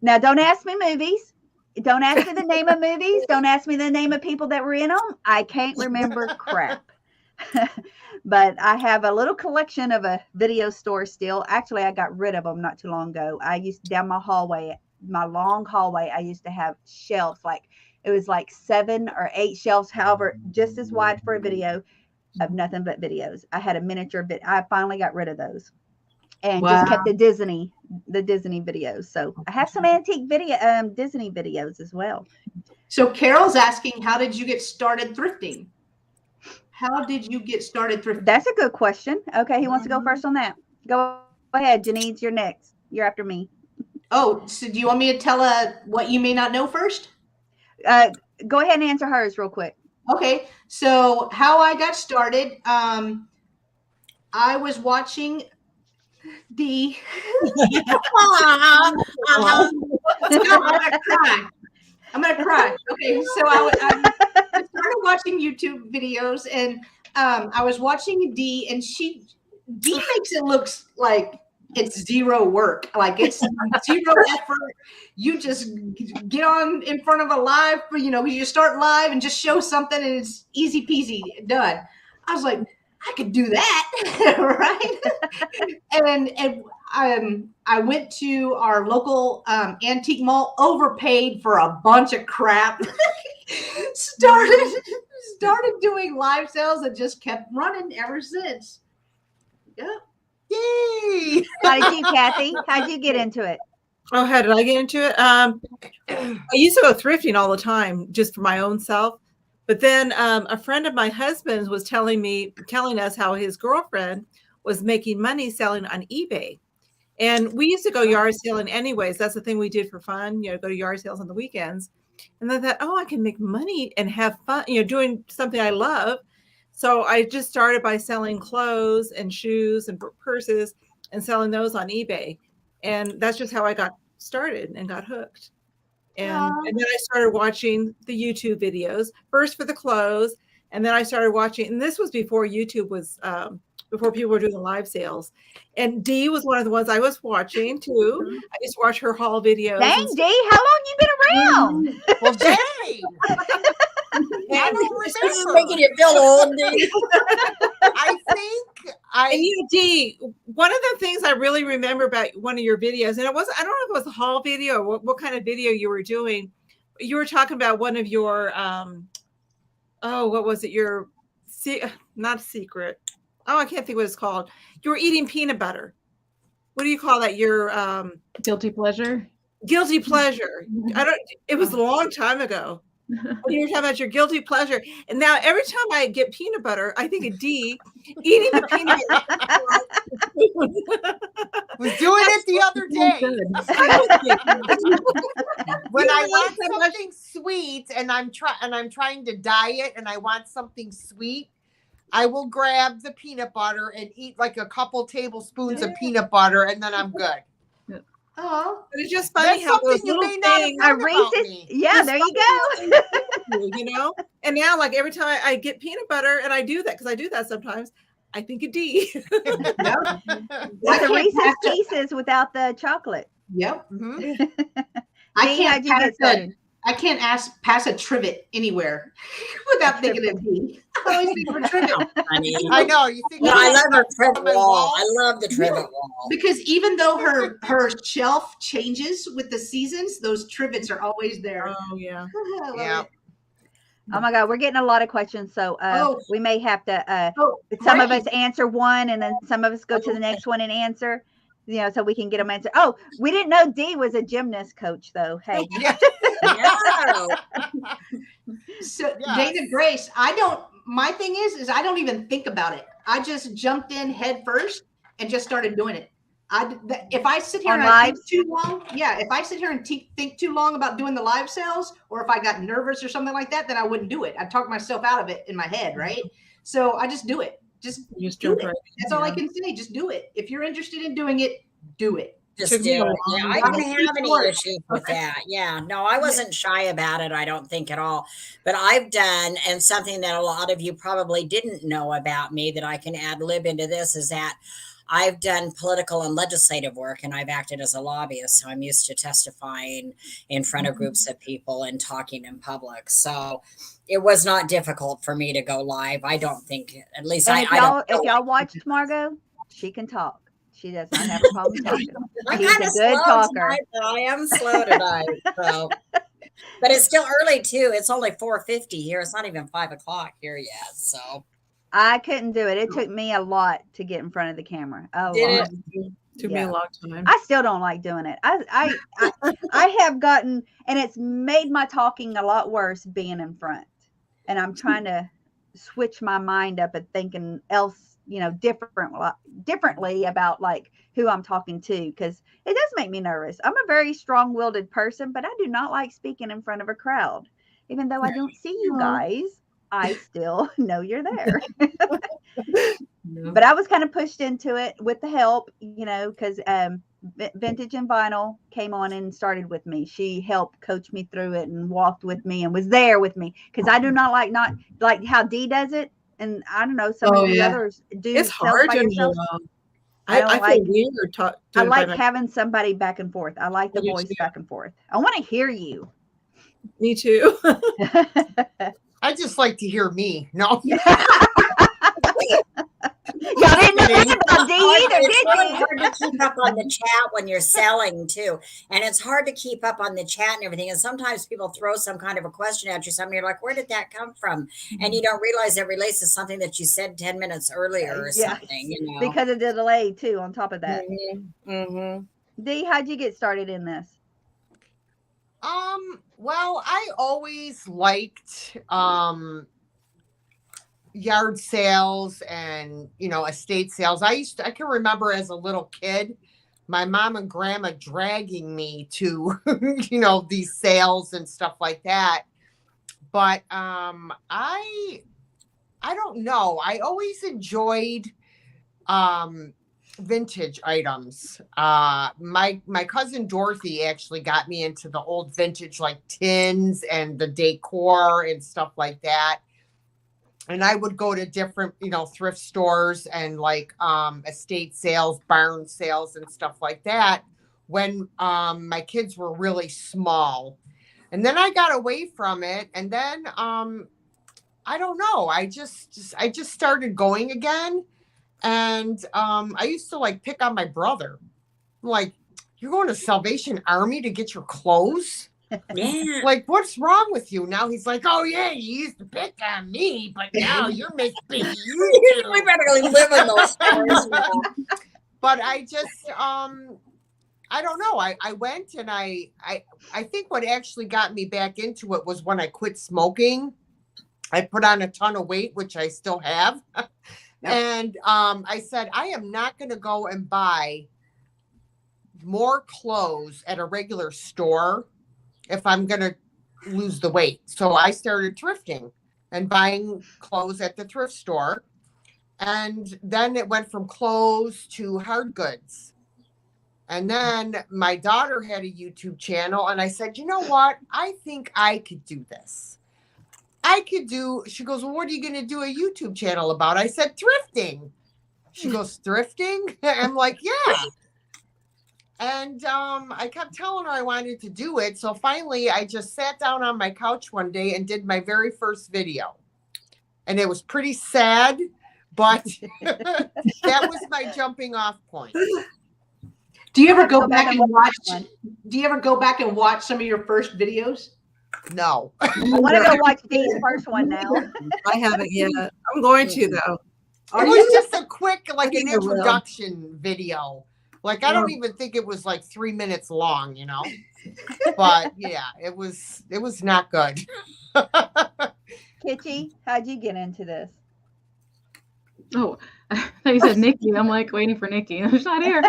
Now, don't ask me movies. Don't ask me the name of movies. Don't ask me the name of people that were in them. I can't remember crap. But I have a little collection of a video store still. Actually, I got rid of them not too long ago. I used down my long hallway, I used to have shelves, it was 7 or 8 shelves, however, just as wide for a video of nothing but videos. I had a miniature bit. I finally got rid of those and just kept the Disney videos. So I have some antique Disney videos as well. So Carol's asking, how did you get started thrifting? How did you get started thrifting? That's a good question. Okay, he wants to go first on that. Go ahead, Janice. You're next. You're after me. Oh, so do you want me to tell what you may not know first? Go ahead and answer hers real quick. Okay, so how I got started, I was watching the. I'm gonna cry. Okay, so I started watching YouTube videos, and I was watching Dee, and Dee makes it look like it's zero work, like it's zero effort. You just get on in front of a live, you start live and just show something, and it's easy peasy done. I was like, I could do that, right? And I went to our local antique mall, overpaid for a bunch of crap. started doing live sales and just kept running ever since. Yeah. Yay! How did you, Kathy? How'd you get into it? Oh, how did I get into it? I used to go thrifting all the time just for my own self. But then a friend of my husband's was telling us how his girlfriend was making money selling on eBay. And we used to go yard selling anyways. That's the thing we did for fun, go to yard sales on the weekends. And then I thought, oh, I can make money and have fun, doing something I love. So I just started by selling clothes and shoes and purses and selling those on eBay. And that's just how I got started and got hooked. And then I started watching the YouTube videos, first for the clothes. And then I started watching, and this was before YouTube was, before people were doing the live sales. And Dee was one of the ones I was watching too. I used to watch her haul videos. Dang, Dee, how long you been around? Well, dang. I don't This is remember. making you feel old, Dee. I think And Dee, one of the things I really remember about one of your videos, and I don't know if it was a haul video or what kind of video you were doing. You were talking about one of your, what was it? Your, not secret. Oh, I can't think what it's called. You were eating peanut butter. What do you call that? Your Guilty pleasure. guilty pleasure. It was a long time ago. You were talking about your guilty pleasure. And now every time I get peanut butter, I think of Dee eating the peanut butter. was doing it the other day. When I want something sweet and I'm trying to diet and I want something sweet, I will grab the peanut butter and eat like a couple tablespoons of peanut butter, and then I'm good. Oh, But it's just funny how those little things, A Reese's, yeah, there you go. And now, like every time I get peanut butter, and I do that because I do that sometimes, I think of Dee. Like the Reese's Pieces without the chocolate. Yep. Mhm. How'd you get started? I can't pass a trivet anywhere without thinking of Dee. I always think of a trivet. I know. You think No, I love her trivet on my wall. I love the trivet wall. Because even though her shelf changes with the seasons, those trivets are always there. Oh yeah. I love Yeah. it. Oh my God, we're getting a lot of questions, so we may have to. Some of us answer one, and then some of us go to the next one and answer. So we can get them answered. Oh, we didn't know Dee was a gymnast coach, though. Hey. Yeah. Yeah. So Yes. Dana Grace, my thing is I don't even think about it. I just jumped in head first and just started doing it. If I sit here On and I think lives? too long, if I sit here and think too long about doing the live sales, or if I got nervous or something like that, then I wouldn't do it. I'd talk myself out of it in my head, right? So I just do it. Just do it. That's all I can say. Just do it. If you're interested in doing it, do it. Just do it. Yeah, I don't have any issues with that. Yeah, no, I wasn't shy about it. I don't think at all. But I've done, and something that a lot of you probably didn't know about me that I can ad lib into this is that I've done political and legislative work, and I've acted as a lobbyist. So I'm used to testifying in front of groups of people and talking in public. So it was not difficult for me to go live. I don't think, at least And if y'all watched Margot, she can talk. She does not have a problem talking. I'm She's kind a of good slow talker. tonight, but I am slow tonight. So, but it's still early too. It's only 4:50 here. It's not even 5:00 here yet. So I couldn't do it. It took me a lot to get in front of the camera. Did it? Took me a long time. I still don't like doing it. I have gotten, and it's made my talking a lot worse being in front. And I'm trying to switch my mind up and thinking else, differently about like who I'm talking to, because it does make me nervous. I'm a very strong-willed person, but I do not like speaking in front of a crowd. Even though I don't see you guys, I still know you're there. But I was kind of pushed into it with the help, because Vintage and Vinyl came on and started with me. She helped coach me through it and walked with me and was there with me, because I do not like how Dee does it. And I don't know, some of the others do. It's hard to know. I feel weird. I like having somebody back and forth. I like the voice back and forth. I want to hear you. Me too. I just like to hear me. No. Y'all didn't know that about Dee either, it's did really you? hard to keep up on the chat when you're selling too. And it's hard to keep up on the chat and everything. And sometimes people throw some kind of a question at you, something you're like, where did that come from? And you don't realize it relates to something that you said 10 minutes earlier or something, Because of the delay too, on top of that. Mm-hmm. Dee, how'd you get started in this? Well, I always liked yard sales and estate sales. I can remember as a little kid, my mom and grandma dragging me to, you know, these sales and stuff like that. But I don't know. I always enjoyed vintage items. My cousin Dorothy actually got me into the old vintage like tins and the decor and stuff like that. And I would go to different, you know, thrift stores and like estate sales, barn sales and stuff like that when my kids were really small. And then I got away from it, and then I don't know. I just started going again. And I used to like pick on my brother. I'm like, you're going to Salvation Army to get your clothes? Yeah. Like, what's wrong with you? Now he's like, oh yeah, you used to pick on me, but now you're making you. We better go live in those stores now. But I just I don't know. I went, and I think what actually got me back into it was when I quit smoking. I put on a ton of weight, which I still have. And I said, I am not going to go and buy more clothes at a regular store if I'm going to lose the weight. So I started thrifting and buying clothes at the thrift store. And then it went from clothes to hard goods. And then my daughter had a YouTube channel, and I said, you know what? I think I could do this. She goes, well, what are you going to do a YouTube channel about? I said, thrifting. She goes, thrifting? I'm like, yeah. And I kept telling her I wanted to do it. So finally, I just sat down on my couch one day and did my very first video. And it was pretty sad, but that was my jumping off point. Do you ever go back and watch? Do you ever go back and watch some of your first videos? No. I want to go watch Dee's first one now. I haven't yet. I'm going to though. It was just a quick, like an introduction video. Like, I don't even think it was like 3 minutes long, you know? But yeah, it was not good. Kitchi, how'd you get into this? Oh, I thought you said Nikki. I'm like waiting for Nikki. She's not here.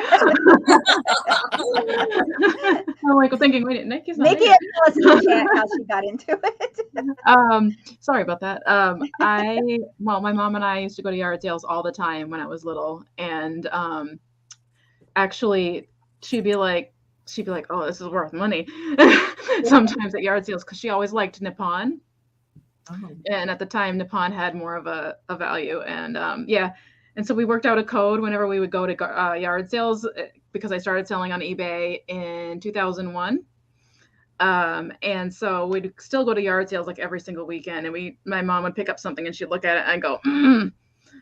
I'm like thinking, wait, Nikki's not Nikki, here. tell us in the chat how she got into it. Sorry about that. My mom and I used to go to yard sales all the time when I was little, and actually, she'd be like, oh, this is worth money. Sometimes at yard sales, because she always liked Nippon. And at the time, Nippon had more of a value. And and so we worked out a code whenever we would go to yard sales, because I started selling on eBay in 2001. And so we'd still go to yard sales like every single weekend. And my mom would pick up something and she'd look at it and go,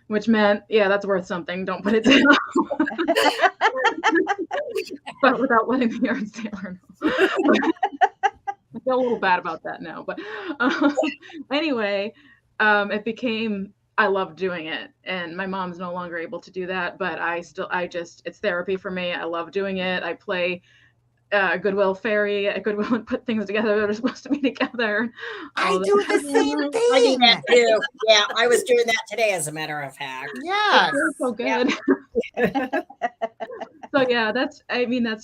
which meant, yeah, that's worth something. Don't put it down. But without letting the yard saler know. I feel a little bad about that now, but anyway, it became, I loved doing it, and my mom's no longer able to do that, but it's therapy for me. I love doing it. I play Goodwill Fairy at Goodwill and put things together that are supposed to be together. I do the same thing. I do that too. Yeah, I was doing that today, as a matter of fact. Yeah, so good. Yeah. So yeah, that's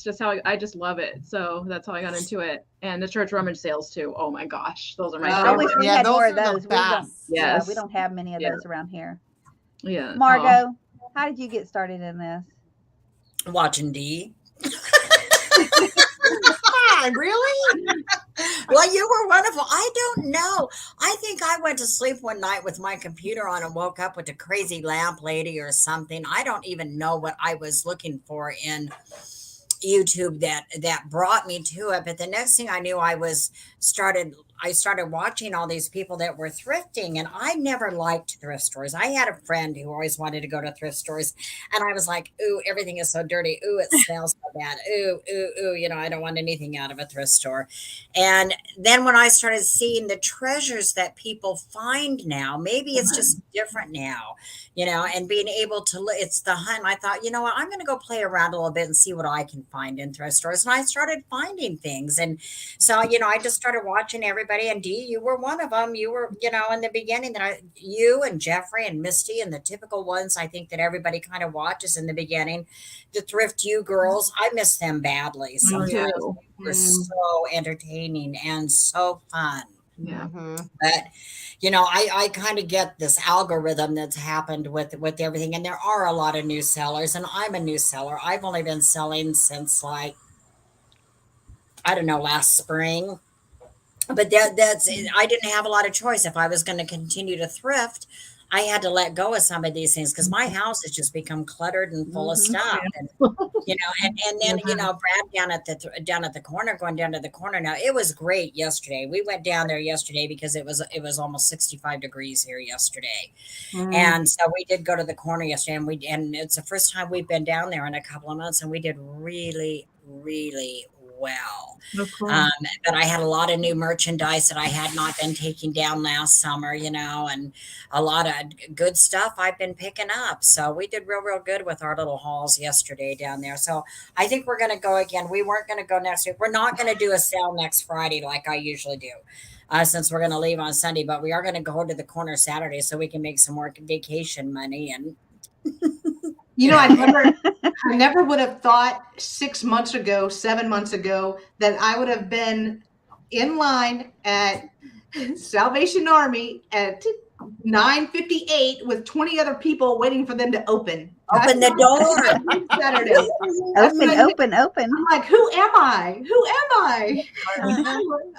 just how I just love it. So that's how I got into it. And the church rummage sales too. Oh my gosh, those are my I wish we had more of those. Yes. We don't have many of those around here. Yeah. Margot, how did you get started in this? Watching Dee. Really? Well, you were wonderful. I don't know. I think I went to sleep one night with my computer on and woke up with a crazy lamp lady or something. I don't even know what I was looking for in YouTube that brought me to it. But the next thing I knew, I started watching all these people that were thrifting, and I never liked thrift stores. I had a friend who always wanted to go to thrift stores, and I was like, ooh, everything is so dirty. Ooh, it smells so bad. Ooh, I don't want anything out of a thrift store. And then when I started seeing the treasures that people find now, maybe it's just different now, and being able to, it's the hunt. I thought, you know what, I'm going to go play around a little bit and see what I can find in thrift stores. And I started finding things. And so, I just started watching everybody. And Dee, you were one of them. You were, in the beginning that you and Jeffrey and Misty and the typical ones I think that everybody kind of watches in the beginning. The Thrift You girls, I miss them badly. Sometimes they were so entertaining and so fun. Yeah. But I kind of get this algorithm that's happened with everything, and there are a lot of new sellers, and I'm a new seller. I've only been selling since I don't know, last spring. But that's I didn't have a lot of choice. If I was going to continue to thrift, I had to let go of some of these things because my house has just become cluttered and full of stuff. And and then Brad down at the corner, going down to the corner now. It was great yesterday. We went down there yesterday because it was almost 65 degrees here yesterday. And so we did go to the corner yesterday, and it's the first time we've been down there in a couple of months, and we did really, really well. But I had a lot of new merchandise that I had not been taking down last summer, and a lot of good stuff I've been picking up. So we did real good with our little hauls yesterday down there. So I think we're going to go again. We weren't going to go next week. We're not going to do a sale next Friday like I usually do. Since we're going to leave on Sunday, but we are going to go to the corner Saturday so we can make some more vacation money. And I never would have thought 7 months ago that I would have been in line at Salvation Army at 9:58 with 20 other people waiting for them to open the door. Saturday. Open. I'm like, who am I?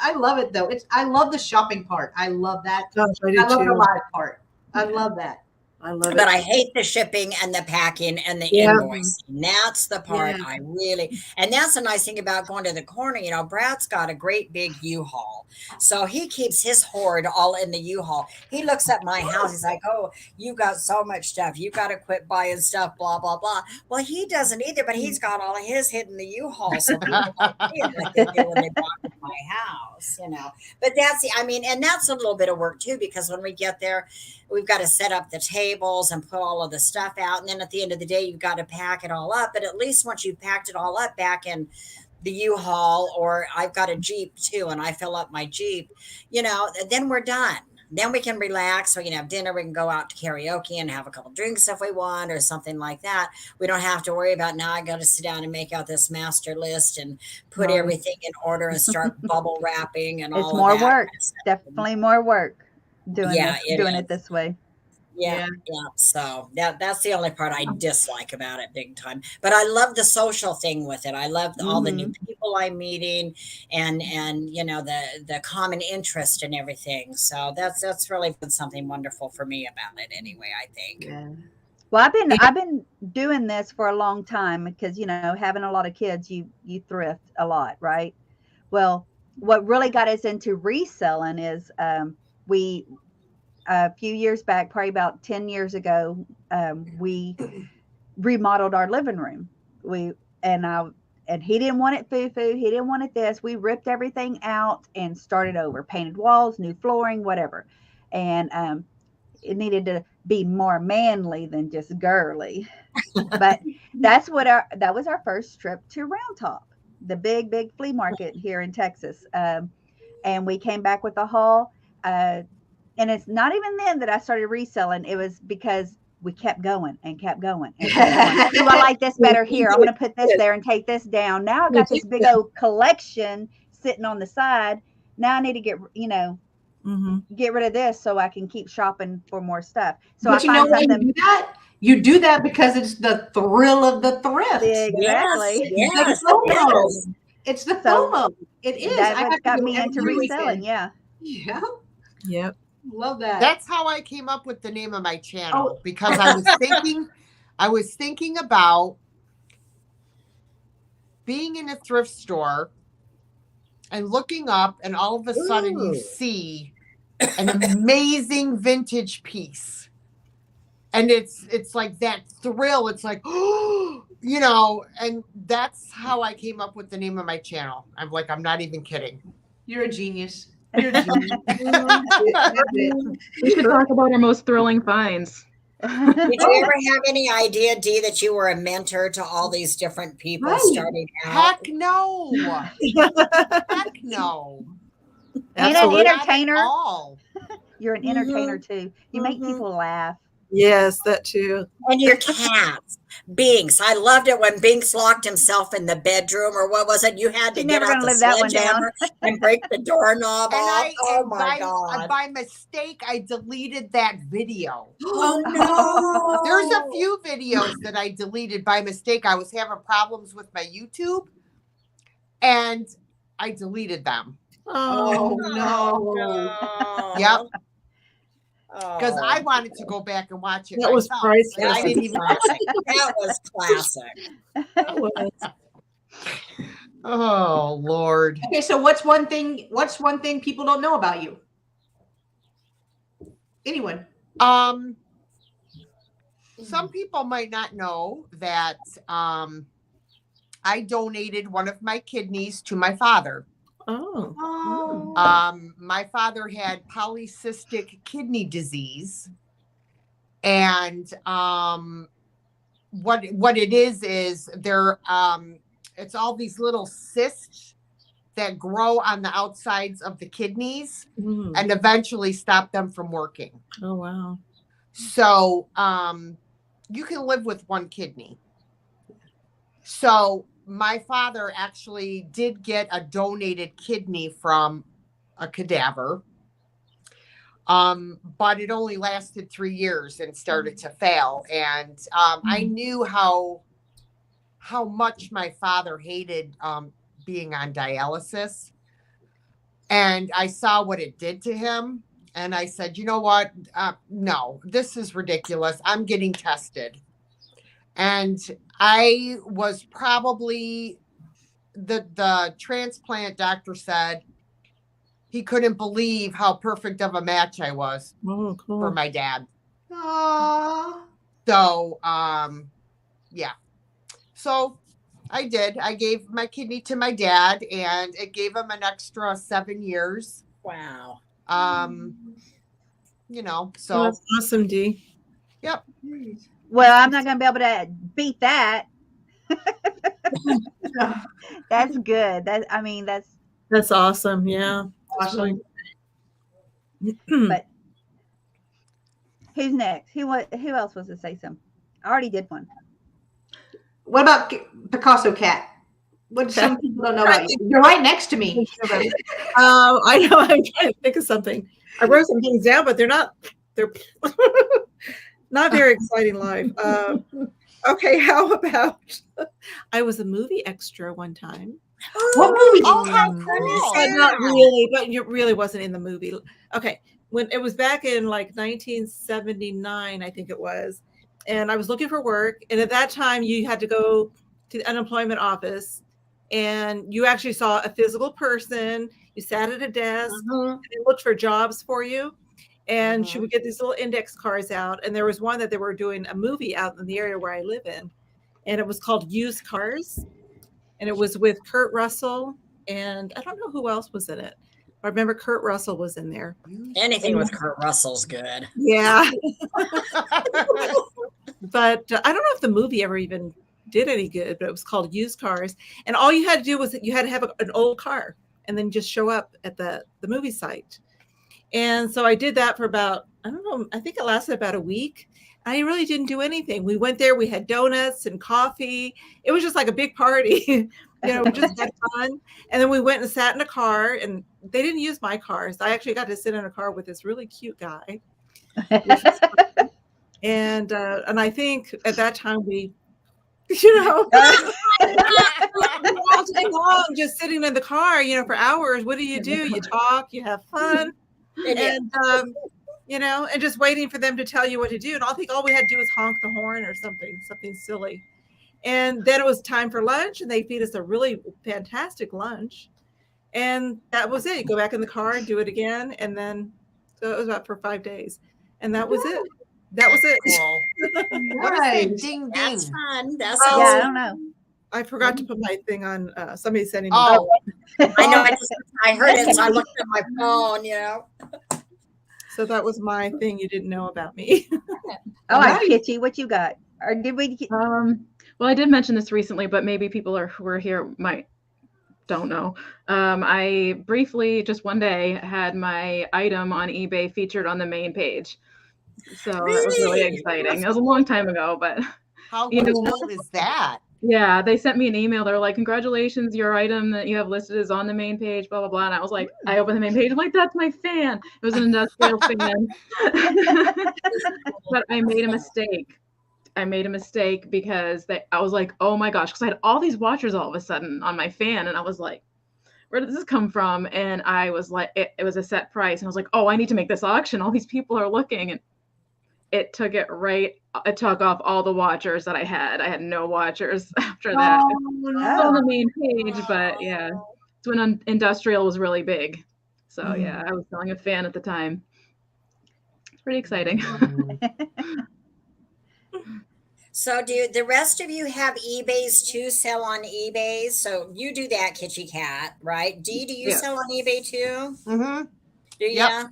I love it though. I love the shopping part. I love that. Gosh, I do I love too. the live part. I love that. I love it. But I hate the shipping and the packing and the invoicing. That's the part I really, and that's the nice thing about going to the corner. Brad's got a great big U-Haul. So he keeps his hoard all in the U-Haul. He looks at my house. He's like, oh, you got so much stuff. You got to quit buying stuff, blah, blah, blah. Well, he doesn't either, but he's got all of his hidden in the U-Haul. So people don't see it like they do when they walk in my house, But and that's a little bit of work too, because when we get there, we've got to set up the tables and put all of the stuff out. And then at the end of the day, you've got to pack it all up. But at least once you've packed it all up back in the U-Haul, or I've got a Jeep too, and I fill up my Jeep, then we're done. Then we can relax. We can have dinner. We can go out to karaoke and have a couple drinks if we want or something like that. We don't have to worry about now I got to sit down and make out this master list and put everything in order and start bubble wrapping and all It's of more that work. kind of stuff. Definitely more work doing is. it this way. Yeah. So that's the only part I dislike about it big time. But I love the social thing with it. I love all the new people I'm meeting and the common interest and everything. So that's really been something wonderful for me about it anyway, I think. Yeah. Well, I've been doing this for a long time because having a lot of kids, you thrift a lot, right? Well, what really got us into reselling is we a few years back, probably about 10 years ago, we remodeled our living room. And he didn't want it foo-foo. He didn't want it this. We ripped everything out and started over, painted walls, new flooring, whatever. And it needed to be more manly than just girly. But that was our first trip to Round Top, the big flea market here in Texas. And we came back with a haul. And it's not even then that I started reselling. It was because we kept going and kept going. And kept going. I like this better here. I'm going to put this there and take this down. Now I've got this big old collection sitting on the side. Now I need to get rid of this so I can keep shopping for more stuff. So but I you do that? You do that because it's the thrill of the thrift. Exactly. Yes. It's the FOMO. It is. That got me into reselling. Yeah. Yeah. Yep. Love that. That's how I came up with the name of my channel because I was thinking about being in a thrift store and looking up, and all of a sudden you see an amazing vintage piece. And it's like that thrill. It's like, and that's how I came up with the name of my channel. I'm not even kidding. You're a genius. We should talk about our most thrilling finds. Did you ever have any idea, Dee, that you were a mentor to all these different people Right. starting out? Heck no. Heck no. And an Absolutely. Not at entertainer. all. You're an entertainer too. You make people laugh. Yes, that too. And your cats, Binks. I loved it when Binks locked himself in the bedroom, or what was it? You had to She's get never out gonna the live that one down. sledgehammer and break the doorknob And off. Oh and my God. by mistake, I deleted that video. Oh no. There's a few videos that I deleted by mistake. I was having problems with my YouTube and I deleted them. Oh no. no. Yep. Oh. Because I wanted to go back and watch it That was myself. priceless. And I didn't even. That was classic. That was. Oh Lord. Okay, so what's one thing people don't know about you? Anyone? Some people might not know that I donated one of my kidneys to my father. Oh. My father had polycystic kidney disease, and what it is there it's all these little cysts that grow on the outsides of the kidneys and eventually stop them from working. Oh wow. So you can live with one kidney. So my father actually did get a donated kidney from a cadaver. But it only lasted 3 years and started to fail. And I knew how much my father hated being on dialysis. And I saw what it did to him. And I said, you know what? No, this is ridiculous. I'm getting tested. And I was probably, the transplant doctor said he couldn't believe how perfect of a match I was for my dad. Aww. So, yeah. So I did. I gave my kidney to my dad, and it gave him an extra 7 years. Wow. You know, so Oh, that's awesome, Dee. Yep. Well, I'm not going to be able to beat that. That's good. That's awesome. Yeah. Awesome. But who's next? Who else was to say something? I already did one. What about Picasso Cat? What some people don't know about you? You're right next to me. I know. I'm trying to think of something. I wrote some things down, but they're not very exciting life. Okay, how about I was a movie extra one time. What movie? Oh, how cool. But not really, but it really wasn't in the movie. Okay, when it was back in like 1979, I think it was, and I was looking for work, and at that time you had to go to the unemployment office, and you actually saw a physical person. You sat at a desk, and they looked for jobs for you, and she would get these little index cards out, and there was one that they were doing a movie out in the area where I live in, and it was called Used Cars. And it was with Kurt Russell, and I don't know who else was in it. I remember Kurt Russell was in there. Anything with Kurt Russell's good. Yeah. But I don't know if the movie ever even did any good, but it was called Used Cars. And all you had to do was you had to have an old car and then just show up at the movie site. And so I did that for about, I don't know, I think it lasted about a week. I really didn't do anything. We went there, we had donuts and coffee. It was just like a big party, we just had fun. And then we went and sat in a car, and they didn't use my cars. I actually got to sit in a car with this really cute guy. And I think at that time we, all day long, just sitting in the car, for hours. What do? You talk, you have fun. And and just waiting for them to tell you what to do. And I think all we had to do was honk the horn or something silly. And then it was time for lunch, and they feed us a really fantastic lunch. And that was it. You go back in the car and do it again. And then, so it was about for 5 days. And that was it. That was it. Cool. What is it? Ding, ding. That's fun. That's Yeah, I awesome. don't know. I forgot to put my thing on. Somebody sending me. Oh, I know. I heard it, so I looked at my phone, So that was my thing you didn't know about me. All right, Nice. Kitchi, what you got? Or did we? Well, I did mention this recently, but maybe people who are here don't know. I briefly, just one day, had my item on eBay featured on the main page. So that was really Really? exciting. It was a long time ago, but How you know, cool is that? yeah, they sent me an email. They were like, "Congratulations, your item that you have listed is on the main page." Blah blah blah. And I was like, I opened the main page. I'm like, "That's my fan." It was an industrial fan. But I made a mistake. I made a mistake because I was like, oh my gosh, because I had all these watchers all of a sudden on my fan, and I was like, where did this come from? And I was like, it was a set price, and I was like, oh, I need to make this auction. All these people are looking, and it took off all the watchers that I had. I had no watchers after that. Oh, It's on no. the main page, but yeah, it's when industrial was really big. So yeah, I was selling a fan at the time. It's pretty exciting. So do the rest of you have eBays too? Sell on eBay? So you do that, Kitchi Cat, right? Dee, do you Yeah. sell on eBay too? Mm-hmm. Do you? Yep.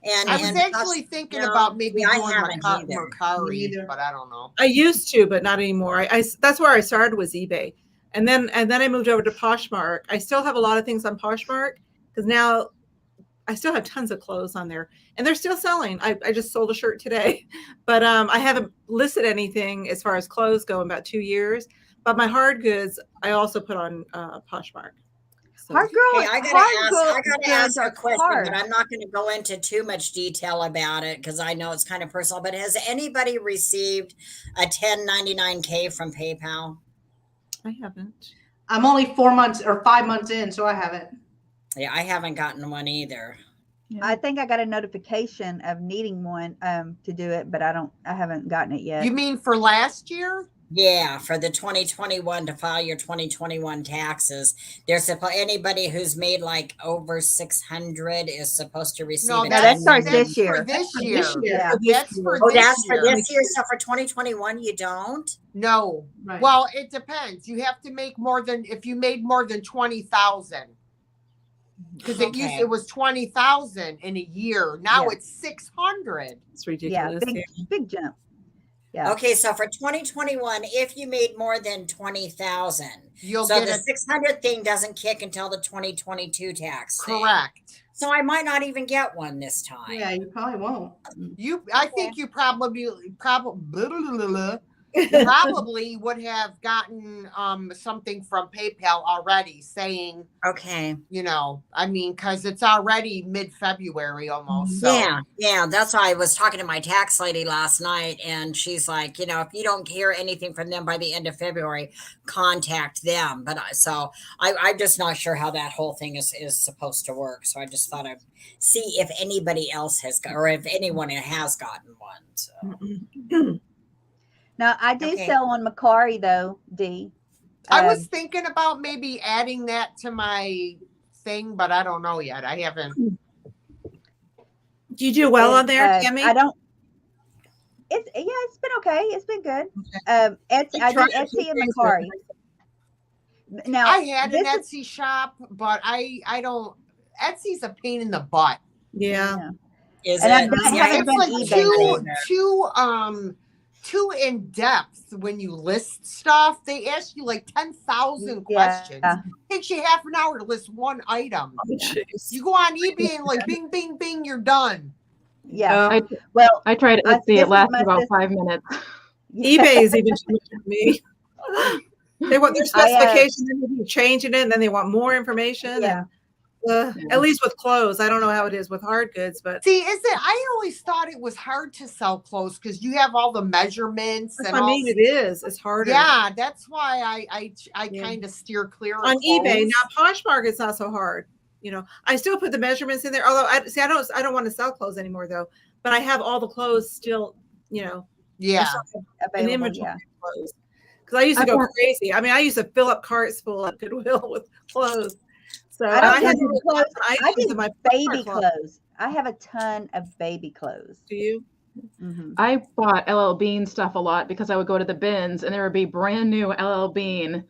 And I was actually thinking no, about maybe see, I doing haven't either. Me Mercari, either. but I don't know. I used to, but not anymore. That's where I started was eBay, and then I moved over to Poshmark. I still have a lot of things on Poshmark because now I still have tons of clothes on there, and they're still selling. I just sold a shirt today, but I haven't listed anything as far as clothes go in about 2 years. But my hard goods I also put on Poshmark. So. Hard girl. Okay, I gotta ask a question, but I'm not going to go into too much detail about it because I know it's kind of personal. But has anybody received a 1099K from PayPal? I haven't. I'm only 4 months or 5 months in, so I haven't. Yeah, I haven't gotten one either. I think I got a notification of needing one to do it, but I haven't gotten it yet. You mean for last year? Yeah, for the 2021 to file your 2021 taxes. There's anybody who's made like over 600 is supposed to receive. No, a that starts 1099. this year. For this For year. this year. Yeah. That's for Oh, this that's year. for this year. So for 2021, you don't. No. Right. Well, it depends. You have to make if you made more than 20,000. Because Okay. it was 20,000 in a year. Now it's 600. It's Yeah, ridiculous. big jump. Yeah. Okay, so for 2021, if you made more than 20,000, You'll so get the a 600 thing doesn't kick until the 2022 tax. thing. correct. So I might not even get one this time. Yeah, you probably won't. I think you probably would have gotten something from PayPal already saying, Okay. I mean, because it's already mid-February almost. So. Yeah. That's why I was talking to my tax lady last night, and she's like, if you don't hear anything from them by the end of February, contact them. But I'm just not sure how that whole thing is supposed to work. So I just thought I'd see if anybody else has or if anyone has gotten one. So. Now I do Okay. sell on Mercari though, Dee. I was thinking about maybe adding that to my thing, but I don't know yet. I haven't. Do you do well on there, Tammy? I don't. It's been okay. It's been good. Etsy, I do Etsy and Mercari. Now I had an Etsy shop, but I don't. Etsy's a pain in the butt. Yeah. Is And it? I haven't It's done like eBay. too in depth when you list stuff. They ask you like 10,000 questions. It takes you half an hour to list one item. Oh, jeez. You go on eBay and like bing, bing, bing, you're done. Yeah. I Well, I tried I- Etsy. this It is lasted my about sister. 5 minutes. eBay is even too much for me. They want their specifications, and they keep changing it, and then they want more information. Yeah. And, at least with clothes, I don't know how it is with hard goods, but See, I always thought it was hard to sell clothes because you have all the measurements that's and what I all. mean. It is. It's harder. Yeah, that's why I Yeah. kind of steer clear of On eBay clothes. now, Poshmark it's not so hard. I still put the measurements in there. Although I don't want to sell clothes anymore though. But I have all the clothes still. Yeah. an Available, inventory yeah. of clothes. Because I used to go crazy. I mean, I used to fill up carts full at Goodwill with clothes. So I don't had do clothes. I items do in my baby closet. clothes. I have a ton of baby clothes. Do you? Mhm. I bought LL Bean stuff a lot because I would go to the bins and there would be brand new LL Bean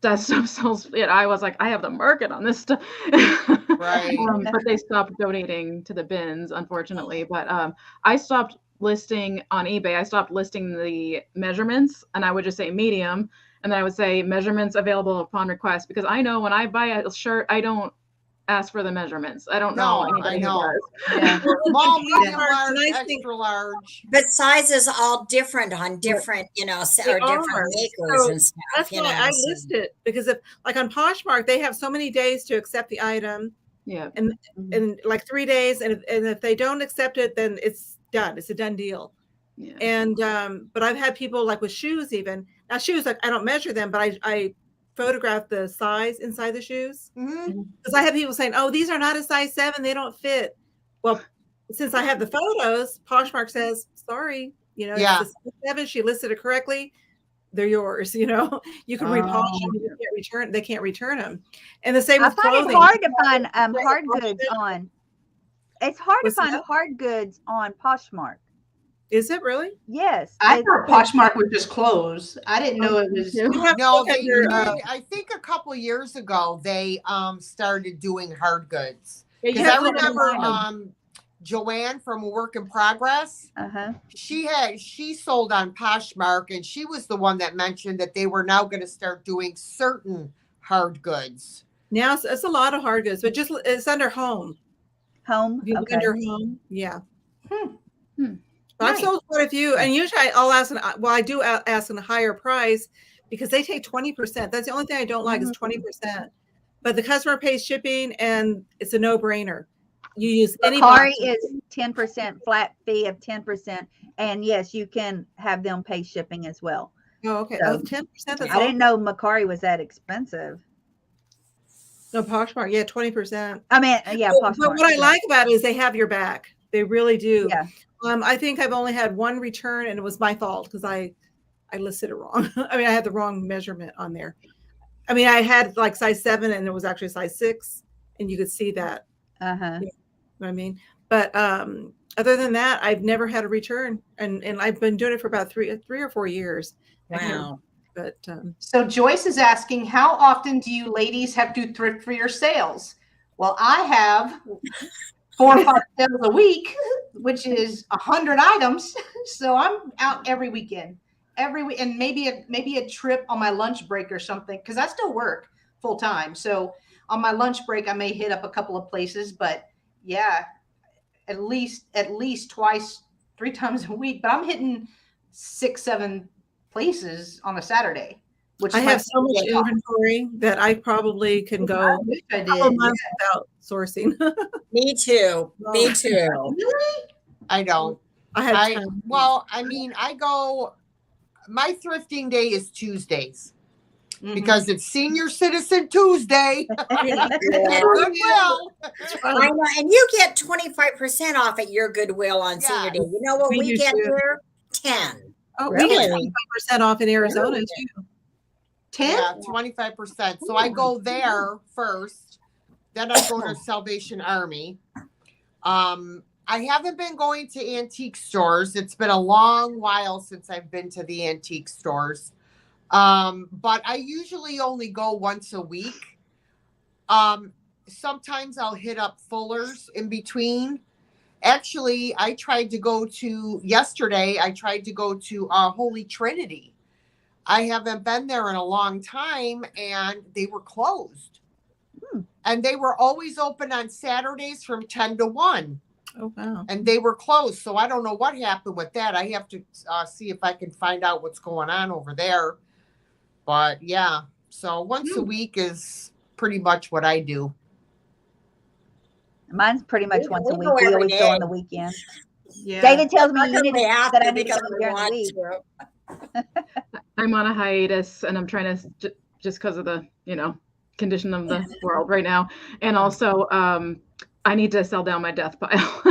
that stuff sells. I was like, I have the market on this stuff. Right. But they stopped donating to the bins, unfortunately. But I stopped listing on eBay. I stopped listing the measurements, and I would just say medium, and then I would say measurements available upon request, because I know when I buy a shirt, I don't ask for the measurements. I don't know No, anybody I who know. does. Yeah. Small, medium, Poshmark, large, the nice thing- extra large. But sizes all different on different, They or are. different makers So and stuff. that's why I list it, because if like on Poshmark, they have so many days to accept the item, Yeah. and like 3 days, and if they don't accept it, then it's done. It's a done deal. Yeah. And but I've had people like with shoes, even now shoes, like I don't measure them, but I photograph the size inside the shoes, Mm-hmm. because I have people saying, oh, these are not a size 7, they don't fit. Well, since I have the photos, Poshmark says, sorry, Yeah. it's a size 7, she listed it correctly, they're yours. You can repolish them, you can't return, they can't return them. And the same I with find clothing. it hard to find hard goods on. It's hard to What's find that? hard goods on Poshmark. Is it really? Yes. I thought Poshmark was just clothes. I didn't know it was. You have to No, look at they your, did. I think a couple years ago they started doing hard goods. yeah, you Because have I to look at remember mine. Joanne from Work in Progress. Uh-huh. She sold on Poshmark, and she was the one that mentioned that they were now going to start doing certain hard goods. Now it's a lot of hard goods, but just it's under home. Home. If you look Okay. under home, yeah. Hmm. But I've Nice. sold quite a few, and usually I'll ask. I do ask a higher price because they take 20%. That's the only thing I don't like is 20%. But the customer pays shipping, and it's a no-brainer. You use any Macari box. is 10% flat fee of 10%, and yes, you can have them pay shipping as well. Oh, okay. So, 10%. That's I didn't know Macari was that expensive. No, Poshmark. Yeah, 20%. I mean, yeah, But Poshmark. what I like about it is they have your back. They really do. Yeah. I think I've only had one return, and it was my fault because I listed it wrong. I mean, I had the wrong measurement on there. I mean, I had like size 7, and it was actually size 6, and you could see that. Uh-huh. You know what I mean? But other than that, I've never had a return, and I've been doing it for about three or 4 years. Wow. But So Joyce is asking, how often do you ladies have to thrift for your sales? Well, I have 4 or 5 sales a week, which is 100 items. So I'm out every weekend, and maybe a trip on my lunch break or something, because I still work full time. So on my lunch break, I may hit up a couple of places, but yeah, at least twice, 3 times a week. But I'm hitting 6, 7 places on a Saturday, which I is my have so much day off. inventory that I probably can I go wish I a couple did. months without sourcing. Me too. Me too. Really? I don't. I have time. Well, I mean, my thrifting day is Tuesdays Mhm. because it's Senior Citizen Tuesday. Yeah. Goodwill. I know, and you get 25% off at your Goodwill on Senior Yes. Day. You know what We we do get too. here? 10. Oh, we get Really? 25% off in Arizona too. 10? Yeah, 25%. So I go there first, then I go to Salvation Army. I haven't been going to antique stores. It's been a long while since I've been to the antique stores. But I usually only go once a week. Sometimes I'll hit up Fuller's in between. Actually, yesterday, I tried to go to Holy Trinity. I haven't been there in a long time, and they were closed. And they were always open on Saturdays from 10 to 1. Oh wow. And they were closed. So I don't know what happened with that. I have to see if I can find out what's going on over there. But yeah, so once a week is pretty much what I do. Mine's pretty much once a We week. go We every always go day. on the weekend. Yeah. David tells me I only have that to I need to because go I during the want week. to. I'm on a hiatus, and I'm trying to just because of the condition of the world right now, and also I need to sell down my death pile.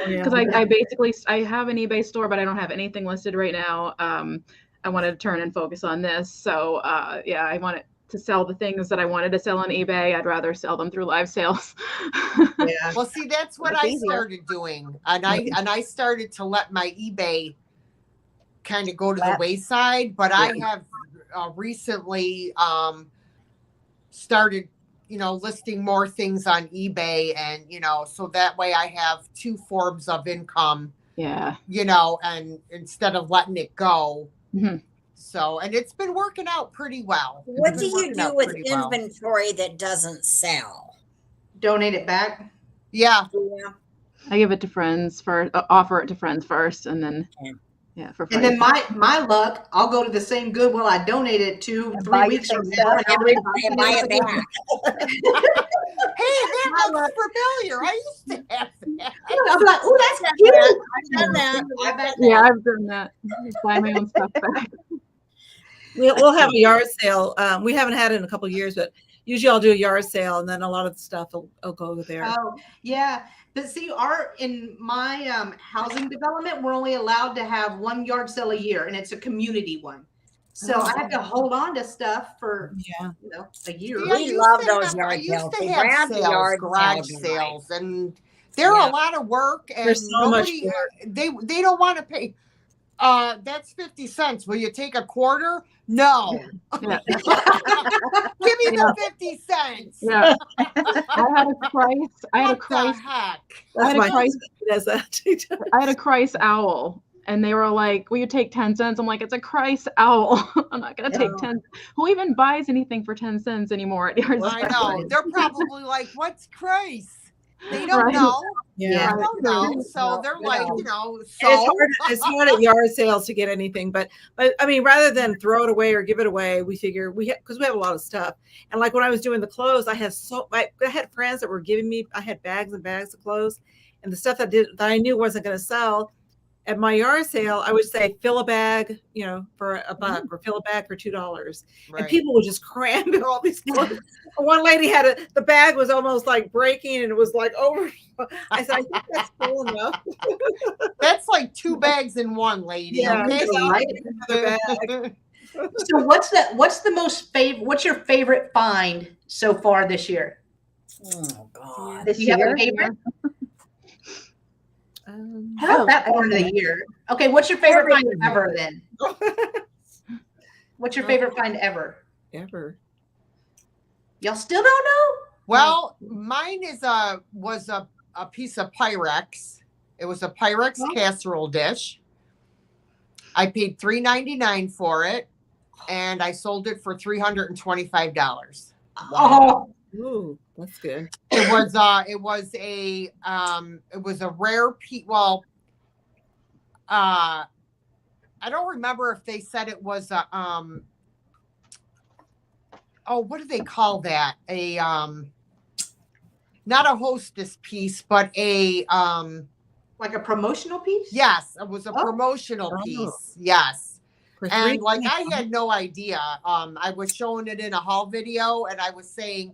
Because I have an eBay store, but I don't have anything listed right now. I wanted to turn and focus on this. So I wanted to sell the things that I wanted to sell on eBay. I'd rather sell them through live sales. Yeah. Well, see, that's what That's I easier. started doing. And I started to let my eBay kind of go to the Lapse. wayside, but I have recently started, listing more things on eBay, and so that way I have two forms of income. Yeah. And instead of letting it go. Mhm. So, and it's been working out pretty well. What do you do with inventory that doesn't sell? Donate it back. Yeah. I give it to friends first, offer it to friends first, and then for free. And then my luck, I'll go to the same Goodwill I donated to 3 weeks from now and buy it back. Hey, that looks familiar. I used to have that. I'm like, oh, that's cute. I've done that. I've done that. Buy my own stuff back. We'll have a yard sale. We haven't had it in a couple of years, but usually I'll do a yard sale, and then a lot of the stuff will go over there. Oh, yeah. But see, in my housing development, we're only allowed to have one yard sale a year, and it's a community one. So I have to hold on to stuff for a year. We love those yard sales. I used to have sales, garage sales, and they're a lot of work, and there's so much work. They don't want to pay. That's 50 cents. Will you take a quarter? No. Yeah. Give me the 50 cents. Yeah. I had a Christ. I had a Christ. I had a Christ owl. And they were like, will you take 10 cents? I'm like, it's a Christ owl. I'm not going to take 10. Who even buys anything for 10 cents anymore at yard sales? I know. They're probably like, what's Christ? They don't know. Yeah. They don't know. So they're like, so. It's hard at yard sales to get anything. But I mean, rather than throw it away or give it away, we figure because we have a lot of stuff. And like when I was doing the clothes, I had friends that were giving me, I had bags and bags of clothes, and the stuff that I knew wasn't going to sell. At my yard sale, I would say fill a bag, for $1 or fill a bag for $2. Right. And people would just cram all these clothes. One lady had the bag was almost like breaking, and it was like over. I said, I think that's full enough. That's like 2 bags in one, lady. Yeah, okay? Bag. So what's your favorite find so far this year? Oh God. This year? How about that part of the year? Okay, what's your favorite find ever then? What's your favorite find ever? Y'all still don't know? Well, mine was a piece of Pyrex. It was a Pyrex casserole dish. I paid $3.99 for it, and I sold it for $325. Wow. Ooh, that's good. It was a rare piece. Well, I don't remember if they said it was a what do they call that? A not a hostess piece, but a like a promotional piece? Yes, it was a promotional piece. Yes. And like I had no idea. I was showing it in a haul video, and I was saying,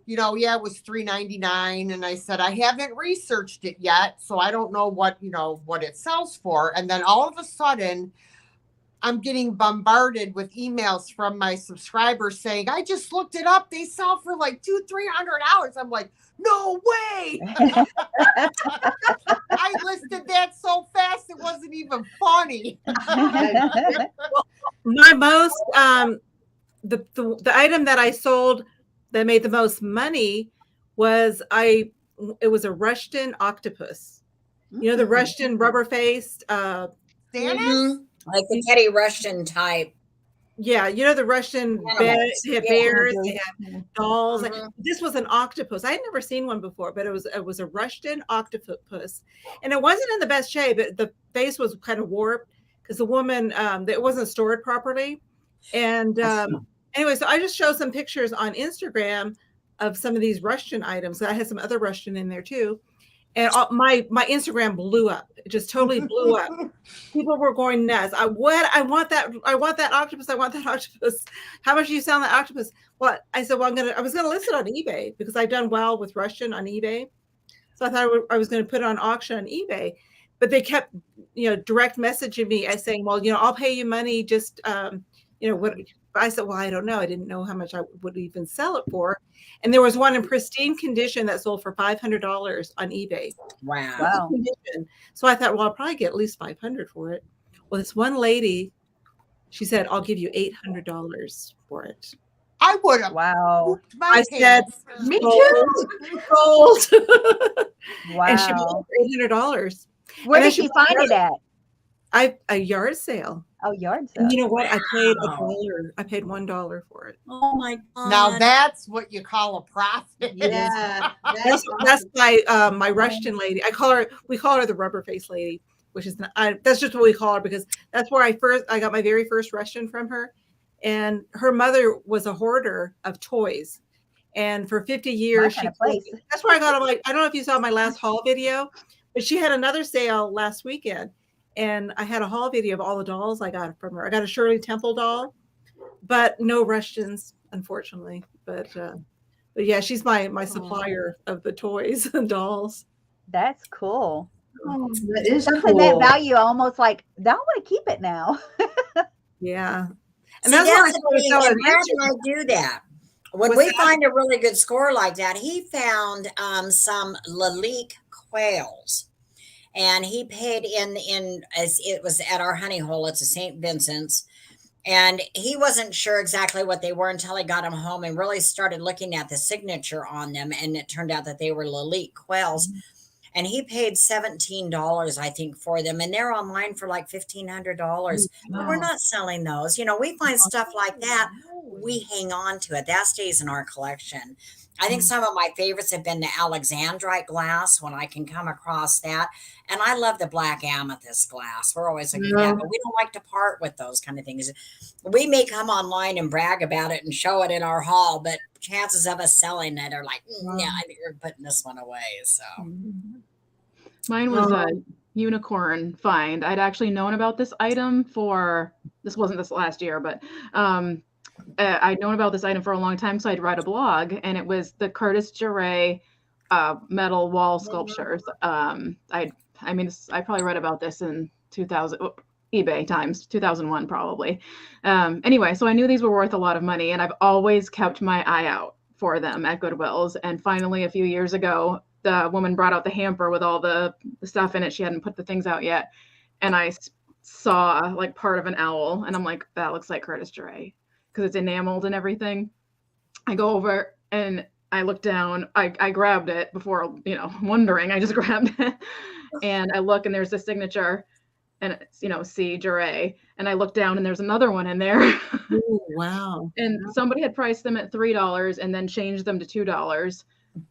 it was $3.99, and I said I haven't researched it yet, so I don't know what it sells for. And then all of a sudden, I'm getting bombarded with emails from my subscribers saying, I just looked it up. They sell for like $200-$300. I'm like, no way. I listed that so fast it wasn't even funny. My most the item that I sold that made the most money was it was a Russian octopus. The Russian rubber faced Santa? Like the Teddy Russian type. Yeah, the Russian bears, they had bears, they had dolls. This was an octopus. I had never seen one before, but it was a Russian octopus, and it wasn't in the best shape. The face was kind of warped because the woman it wasn't stored properly. And anyway, so I just showed some pictures on Instagram of some of these Russian items. I had some other Russian in there too. And my Instagram blew up. It just totally blew up. People were going nuts. I want that octopus. I want that octopus. How much are you selling that octopus? Well, I said, I was gonna list it on eBay because I've done well with Russian on eBay. So I thought I was going to put it on auction on eBay. But they kept, direct messaging me as saying, well, I'll pay you money. Just, what I said, well, I don't know. I didn't know how much I would even sell it for. And there was one in pristine condition that sold for $500 on eBay. Wow. So I thought, well, I'll probably get at least $500 for it. Well, this one lady She said, "I'll give you $800 for it." I would have. Wow. I said, Me too. Gold. Wow. And she bought it for $800. Where and then did she you bought find it at? A yard sale. Oh, yard And sale. you know what? I paid Wow. $1. I paid $1 for it. Oh my God. Now that's what you call a profit. Yeah. That's my Russian lady. We call her the rubber face lady, which is that's just what we call her because that's where I got my very first Russian from her. And her mother was a hoarder of toys. And for 50 years, kind of place. That's where I got I don't know if you saw my last haul video, but she had another sale last weekend. And I had a haul video of all the dolls I got from her. I got a Shirley Temple doll, but no Russians, unfortunately. But yeah, she's my supplier of the toys and dolls. That's cool. Oh, that is Something cool. that value almost like, I want to keep it now. Yeah. And And that's that's the what thing. I And was Brad telling and I do that. When What's we that? find a really good score like that, he found some Lalique quails. And he paid in as it was at our honey hole. It's a St. Vincent's. And he wasn't sure exactly what they were until he got them home and really started looking at the signature on them. And it turned out that they were Lalique quails. And he paid $17, I think, for them. And they're online for like $1,500. But we're not selling those. You know, we find stuff like that. We hang on to it. That stays in our collection. I think some of my favorites have been the Alexandrite glass when I can come across that. And I love the black amethyst glass. We're always looking at that, but we don't like to part with those kind of things. We may come online and brag about it and show it in our haul, but chances of us selling it are like, yeah, I think we're putting this one away. So Mine was a unicorn find. I'd actually known about this item this wasn't this last year, but I'd known about this item for a long time, so I'd read a blog, and it was the Curtis Jarret metal wall sculptures. I probably read about this in 2000 eBay times 2001 probably. Anyway, so I knew these were worth a lot of money, and I've always kept my eye out for them at Goodwill's. And finally, a few years ago, the woman brought out the hamper with all the stuff in it. She hadn't put the things out yet, and I saw like part of an owl, and I'm like, that looks like Curtis Jarret, because it's enameled and everything. I go over and I look down. I grabbed it before, wondering. I just grabbed it, and I look, and there's a signature, and it's, C. Jarret. And I look down, and there's another one in there. Ooh, wow. And somebody had priced them at $3 and then changed them to $2.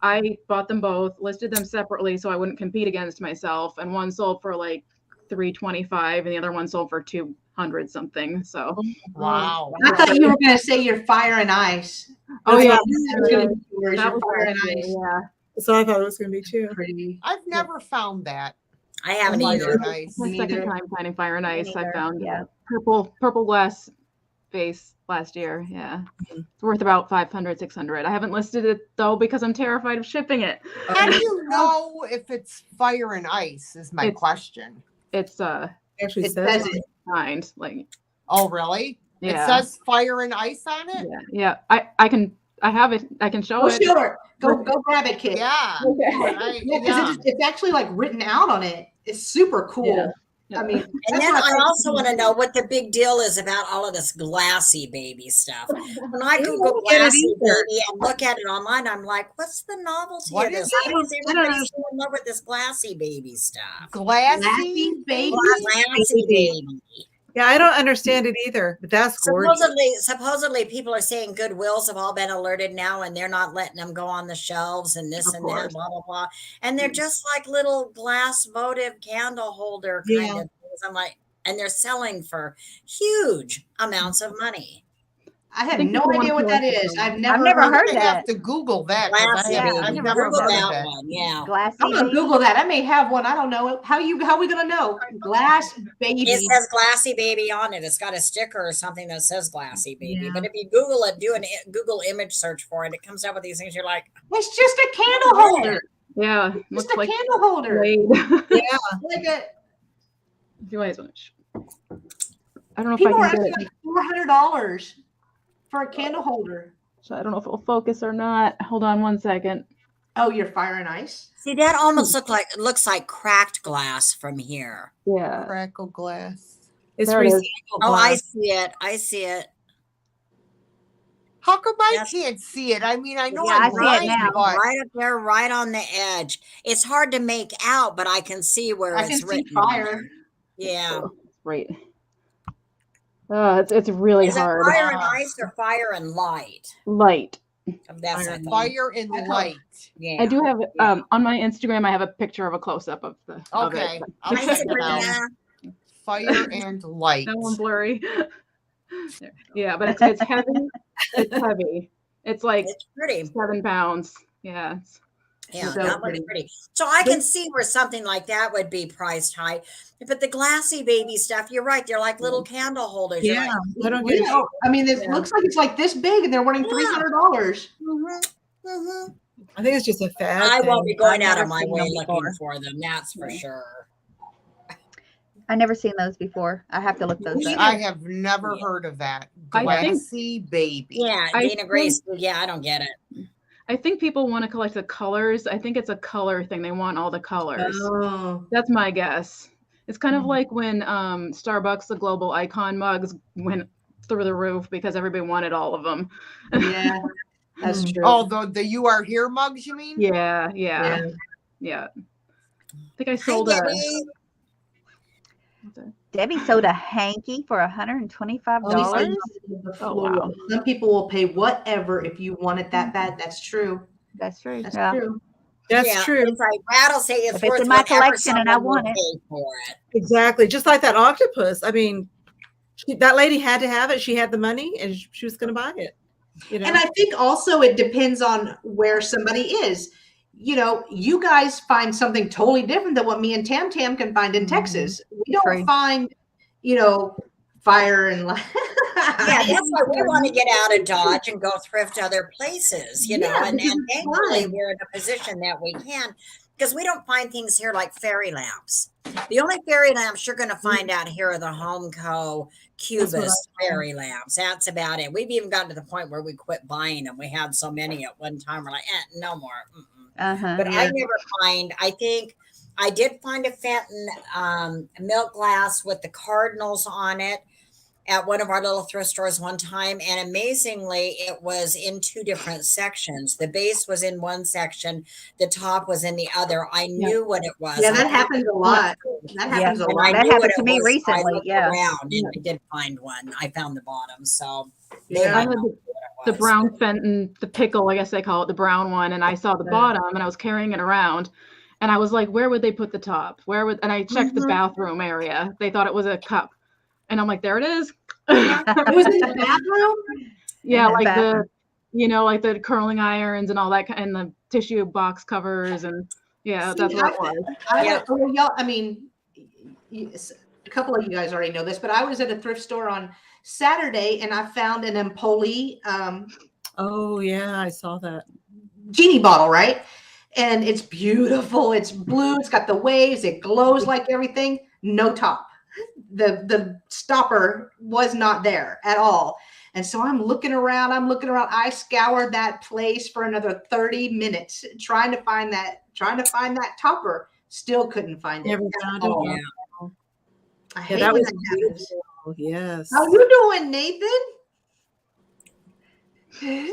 I bought them both, listed them separately so I wouldn't compete against myself. And one sold for like $325, and the other one sold for $200 something. So Wow. I thought you were going to say your fire and ice. Oh, yeah. That was fire and ice. Yeah. So I thought it was going to be too. Pretty. I've never found that. I haven't Fire either. and ice. My second time finding fire and ice. I neither. found Yeah. purple glass vase last year. Yeah. It's worth about $500, $600. I haven't listed it though because I'm terrified of shipping it. How do you know if it's fire and ice is my question. It's Actually It says says it. kind like Oh, really? yeah. It says fire and ice on it? Yeah. I have it. I can show Go it. show her. Go grab it, kid. Yeah. Okay. Right. Yeah, 'cause Yeah. it's actually like written out on it. It's super cool. Yeah. I mean, And that's then what I thought. also want to know what the big deal is about all of this glassy baby stuff. When I Google don't get it glassy either. baby and look at it online, I'm like, what's the novelty What of this? is Why is everybody so in love with this glassy baby stuff? Glassy. Glassy baby. Glassy baby. Yeah, I don't understand it either, but that's gorgeous. Supposedly people are saying Goodwills have all been alerted now, and they're not letting them go on the shelves and this Of and course. that, blah, blah, blah. And they're just like little glass votive candle holder kind of things. I'm like, and they're selling for huge amounts of money. I have think no people idea want what to that know. is. I've I've never never I'm heard gonna that. have to Google that. 'cause Glassy I have, baby. I've You never Google heard that of it. one. Yeah. Glassy I'm gonna baby. Google that. I may have one. I don't know. How are we gonna know? Glass baby. It says glassy baby on it. It's got a sticker or something that says glassy baby. Yeah. But if you Google it, do a Google image search for it, it comes up with these things. You're like, It's just a candle holder. Yeah. Just Looks a like candle holder. Blade. Yeah. Like a, If you guys want to I don't know if people are I can asking get it. like $400 for a candle holder. So I don't know if it'll focus or not. Hold on one second. Oh, your fire and ice. see, that almost looks like cracked glass from here. Yeah. Crackle glass. It's There it is. recycled Oh, I glass. see it. I see it. How come I Yes. can't see it? I mean, I know Yeah, I I'm see it right, now. but Right up there, right on the edge. It's hard to make out, but I can see where I can it's see written. on fire. there. Yeah. Right. It's really Is it hard. fire and ice or fire and light? Light. That's Fire I and thought. fire and That's light. Yeah. I do have Yeah. on my Instagram. I have a picture of a close up of the of Okay, it. I'll Hi, check it out. Sabrina. Fire and light. That one blurry. Yeah, but it's heavy. It's heavy. It's like It's pretty. 7 pounds. Yeah. Yeah, So that one's pretty. pretty. So I can see where something like that would be priced high. But the glassy baby stuff, you're right. They're like little candle holders. You're Yeah, like, I don't get it. Real. I mean, it Yeah. looks like it's like this big, and they're wanting Yeah. $300. I think it's just a fad I thing. won't be going I've out never of my seen way them looking before. for them. That's for sure. I never seen those before. I have to look those up. I have never heard of that. I think- Glassy baby. Yeah, I Dana Grace. Yeah, I don't get it. I think people want to collect the colors. I think it's a color thing. They want all the colors. Oh. That's my guess. It's kind of like when Starbucks, the global icon mugs, went through the roof because everybody wanted all of them. Yeah, that's true. Oh, the You Are Here mugs, you mean? Yeah. I think I Hi, sold a. Debbie. Debbie sold a hanky for $125. Oh, wow. Some people will pay whatever if you want it that bad. That's true. That's true. That's Yeah. true. That's Yeah, true. It's like Rat'll say it's If it's worth in my whatever collection and I someone will want it. pay for it. Exactly. Just like that octopus. I mean, that lady had to have it. She had the money and she was going to buy it. You know? And I think also it depends on where somebody is. You know, you guys find something totally different than what me and Tam Tam can find in Texas. We don't True. find, fire and light. Yeah, that's why we want to get out of Dodge and go thrift other places, Yeah, and because it's thankfully fun. we're in a position that we can, because we don't find things here like fairy lamps. The only fairy lamps you're going to find out here are the Homeco Cubist fairy lamps. That's about it. We've even gotten to the point where we quit buying them. We had so many at one time. We're like, no more. But I never find, I think I did find a Fenton milk glass with the cardinals on it at one of our little thrift stores one time. And amazingly, it was in 2 different sections. The base was in one section. The top was in the other. I knew what it was. Yeah, that happens a lot. That happens a And lot. I That knew happened what to it me was, so I recently, looked yeah. around and I did find one. I found the bottom. So they Yeah. I might had not know the what it was. brown Fenton, the pickle, I guess they call it, the brown one, and I saw the bottom and I was carrying it around and I was like, where would they put the top? And I checked the bathroom area. They thought it was a cup. And I'm like, there it is. It was in the bathroom? Yeah, In the like bathroom. like the curling irons and all that, and the tissue box covers, and yeah, See, that's what it was. A couple of you guys already know this, but I was at a thrift store on Saturday and I found an Empoli Oh, yeah, I saw that. genie bottle, right? And it's beautiful. It's blue. It's got the waves. It glows like everything. No top. The stopper was not there at all. And so I'm looking around. I scoured that place for another 30 minutes trying to find that topper. Still couldn't find it. Never found it. Oh, Yeah. I hate that when was that happens. beautiful. Yes. How you doing, Nathan? I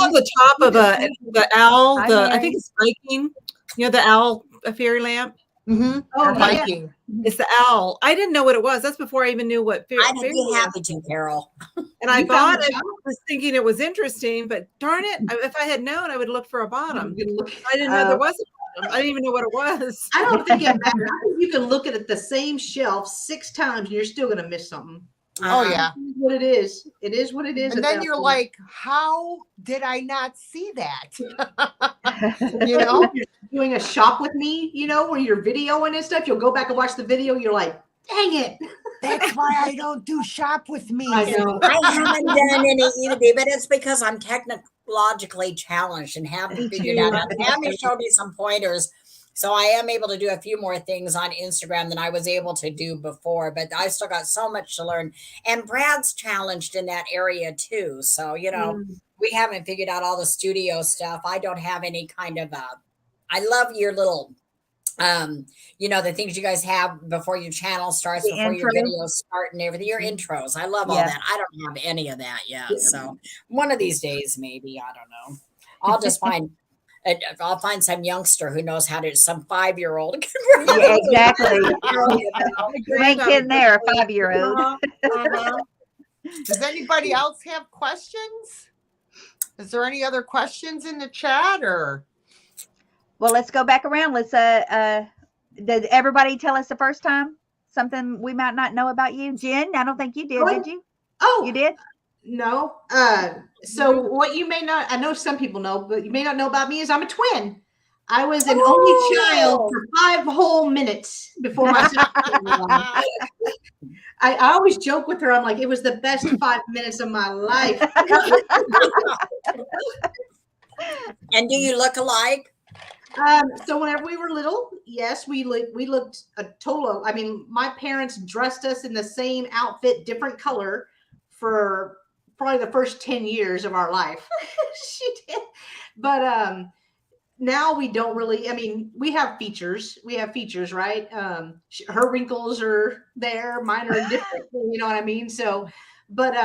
have the top of the owl, Hi, I Mary. think it's Viking, the owl, a fairy lamp. Oh, yeah. Viking. It's the owl. I didn't know what it was. That's before I even knew what fairy I'd be lamp. happy to, Carol. And I You bought found it. the top? Was thinking it was interesting, but darn it, if I had known, I would look for a bottom. You can look- I didn't know there was a bottom. I didn't even know what it was. I don't think it matters. I think you can look at the same shelf 6 times and you're still gonna miss something. Oh, yeah. It is what it is. It is what it is. And at then that you're point. like, how did I not see that? You know? If you're doing a shop with me, where you're videoing and stuff, you'll go back and watch the video. You're like, dang it. That's why I don't do shop with me. I know. I haven't done any either, but it's because I'm technologically challenged and haven't figured out. Tammy showed me some pointers, so I am able to do a few more things on Instagram than I was able to do before. But I've still got so much to learn. And Brad's challenged in that area too. So we haven't figured out all the studio stuff. I don't have any kind of I love your little You know, the things you guys have before your channel starts, The before your intro. videos start and everything, your intros. I love all Yeah. that. I don't have any of that yet. So one of these days, maybe, I don't know. I'll just I'll find some youngster who knows how to, some 5-year-old. Yeah, exactly. You know? You ain't kidding there, a 5-year-old. Does anybody else have questions? Is there any other questions in the chat or? Well, let's go back around. Let's did everybody tell us the first time something we might not know about you? Jen, I don't think you did. Did you? Oh, You did? no. So what you may not, I know some people know, but you may not know about me is I'm a twin. I was an only child for 5 whole minutes before my sister came along. I always joke with her. I'm like, it was the best 5 minutes of my life. And do you look alike? So whenever we were little, yes, we looked a total. I mean, my parents dressed us in the same outfit, different color, for probably the first 10 years of our life. She did, but now we don't really. I mean, we have features. We have features, right? Her wrinkles are there, mine are different. You know what I mean? So, but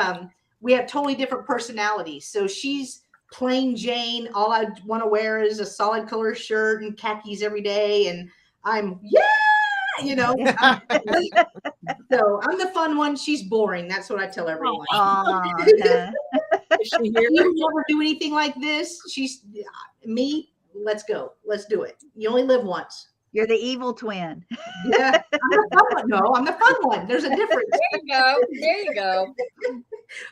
we have totally different personalities. So she's plain Jane. All I want to wear is a solid color shirt and khakis every day, and I'm you know. So I'm the fun one. She's boring. That's what I tell everyone. Is she here? You never do anything like this. She's me. Let's go. Let's do it. You only live once. You're the evil twin. Yeah, I'm the fun one. No, I'm the fun one. There's a difference. There you go. There you go.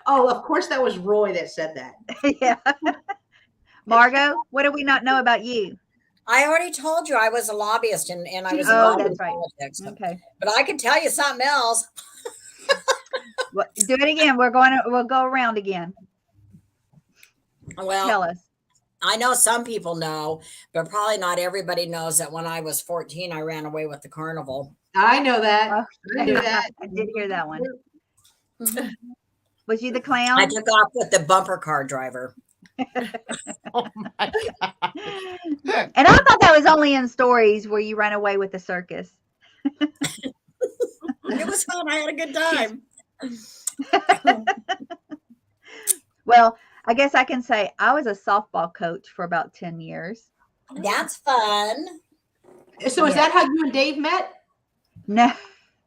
Oh, of course, that was Roy that said that. Yeah. Margot, what do we not know about you? I already told you I was a lobbyist and I was Oh, involved in that's right. politics. Okay. But I can tell you something else. Well, do it again. We'll go around again. Well, Tell us. I know some people know, but probably not everybody knows that when I was 14, I ran away with the carnival. I know that. Oh, I knew that. I did hear that one. Was you the clown? I took off with the bumper car driver. Oh my God. And I thought that was only in stories where you ran away with the circus. It was fun. I had a good time. Well, I guess I can say I was a softball coach for about 10 years. That's fun. So is that how you and Dave met? No.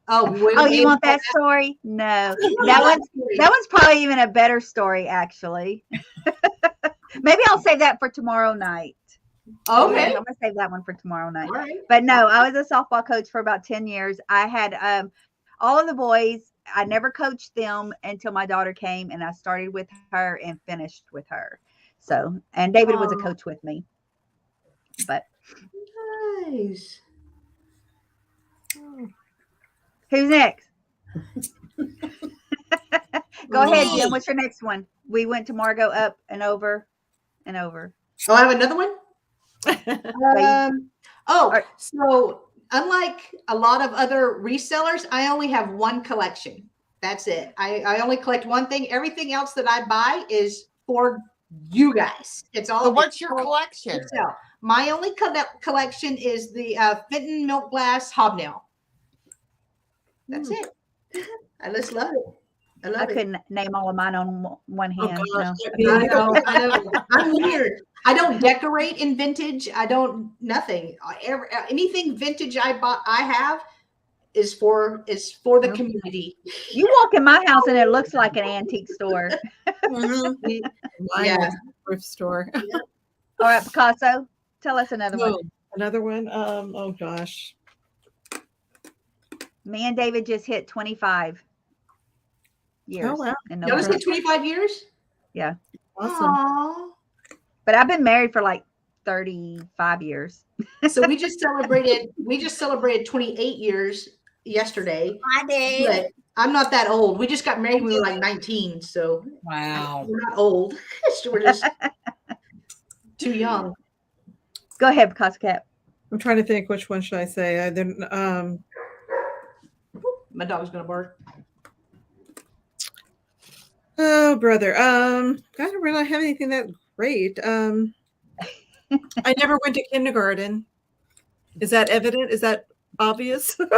Oh, You want that story? No. That one's probably even a better story, actually. Maybe I'll save that for tomorrow night. Okay. I'm going to save that one for tomorrow night. All right. But no, I was a softball coach for about 10 years. I had all of the boys. I never coached them until my daughter came, and I started with her and finished with her. So, and David was a coach with me. But Nice. who's next? Go ahead, Jim. What's your next one? We went to Margot up and over and over. Oh, I have another one. So unlike a lot of other resellers, I only have one collection. That's it. I only collect one thing. Everything else that I buy is for you guys. It's all. So what's your collection? My only collection is the Fenton Milk Glass Hobnail. That's it. I just love it. I couldn't name all of mine on one hand. I know. I'm weird. I don't decorate in vintage. I don't nothing. Anything vintage I have is for the community. You walk in my house and it looks like an antique store. Yeah, thrift store. Yeah. All right, Picasso, tell us another one. Another one. Oh gosh. Me and David just hit 25 years. Oh wow. Y'all just hit 25 years? Yeah. Awesome. Aww. But I've been married for like 35 years. So we just celebrated 28 years yesterday. Hi, Dave. But I'm not that old. We just got married when we were like 19. So Wow. we're not old. We're just too young. Go ahead, Picasso Cat. I'm trying to think which one should I say. I didn't My dog's gonna bark. Oh brother. I don't really have anything that great. I never went to kindergarten. Is that evident? Is that obvious? It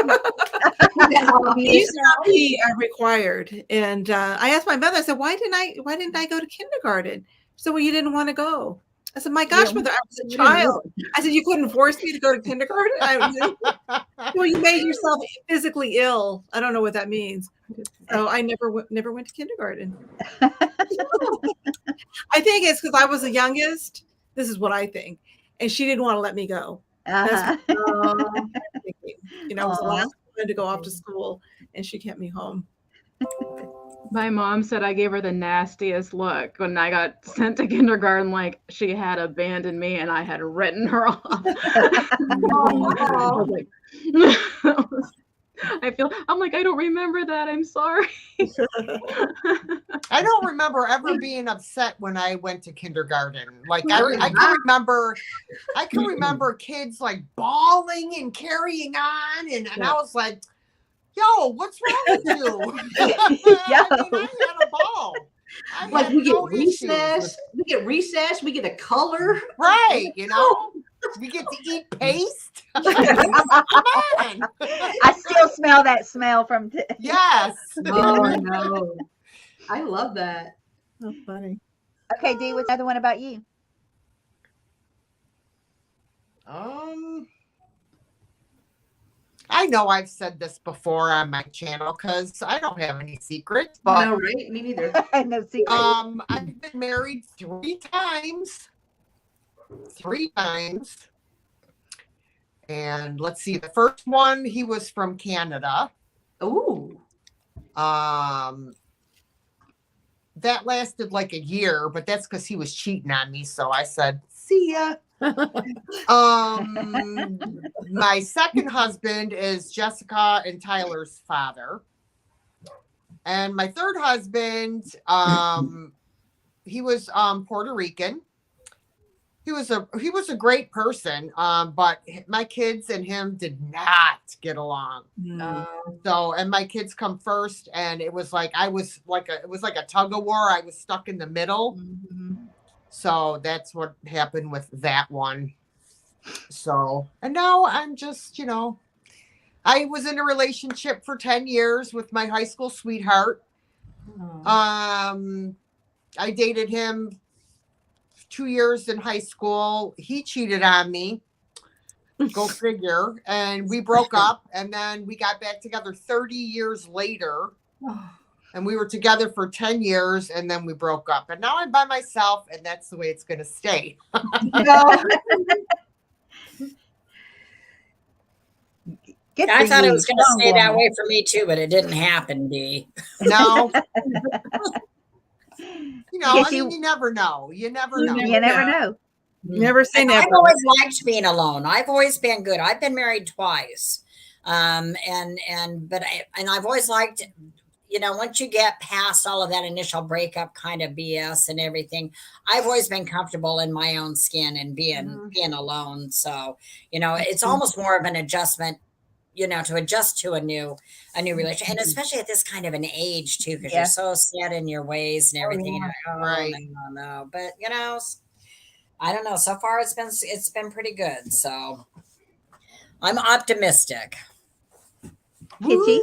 Obvious. used to not be required. And I asked my mother, I said, why didn't I go to kindergarten? She said, well, you didn't want to go. I said, my gosh, mother, I was a child. I said, you couldn't force me to go to kindergarten? Well, you made yourself physically ill. I don't know what that means. So I never went to kindergarten. I think it's because I was the youngest. This is what I think. And she didn't want to let me go. Uh-huh. I was the last one to go off to school, and she kept me home. My mom said I gave her the nastiest look when I got sent to kindergarten, like she had abandoned me and I had written her off. I was like, I'm like, I don't remember that. I'm sorry. I don't remember ever being upset when I went to kindergarten. Like I can remember kids like bawling and carrying on, and I was like, yo, what's wrong with you? I had a ball. Like we get recess, we get a color. Right, we get to eat paste. Come on. I still smell that smell from. Yes. Oh, I know. I love that. So funny. Okay, Dee, what's the other one about you? I know I've said this before on my channel because I don't have any secrets, but no, right? Me neither. No secret. I've been married 3 times. 3 times. And let's see, the first one, he was from Canada. Ooh. That lasted like a year, but that's because he was cheating on me. So I said, see ya. My second husband is Jessica and Tyler's father. And my third husband, he was Puerto Rican. He was a great person, but my kids and him did not get along. So, and my kids come first, and it was like it was like a tug of war. I was stuck in the middle. Mm-hmm. So that's what happened with that one. So, and now I'm just, I was in a relationship for 10 years with my high school sweetheart. I dated him 2 years in high school. He cheated on me. Go figure. And we broke up, and then we got back together 30 years later. And we were together for 10 years, and then we broke up. And now I'm by myself, and that's the way it's going to stay. I thought it was going to stay that way for me too, but it didn't happen, Dee. No. You never know. You never know. You never know. Never say never. I've always liked being alone. I've always been good. I've been married twice. But I've always liked, once you get past all of that initial breakup kind of BS and everything, I've always been comfortable in my own skin and being alone. So, it's almost more of an adjustment, to adjust to a new relationship. And especially at this kind of an age too, because you're so set in your ways and everything. Right. No. But I don't know. So far it's been pretty good. So I'm optimistic. Kitty?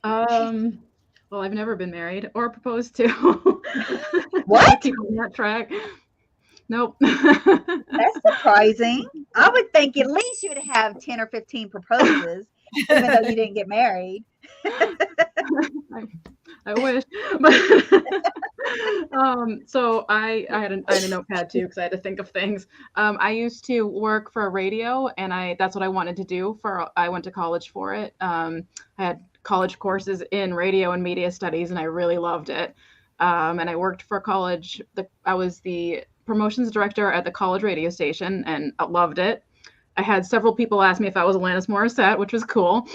Well, I've never been married or proposed to. What? Keep on that track. Nope. That's surprising. I would think at least you'd have 10 or 15 proposes, even though you didn't get married. I wish. But so I had a notepad too, because I had to think of things. I used to work for a radio, and that's what I wanted to do. I went to college for it. I had college courses in radio and media studies, and I really loved it. And I worked for college. I was the promotions director at the college radio station, and I loved it. I had several people ask me if I was Alanis Morissette, which was cool.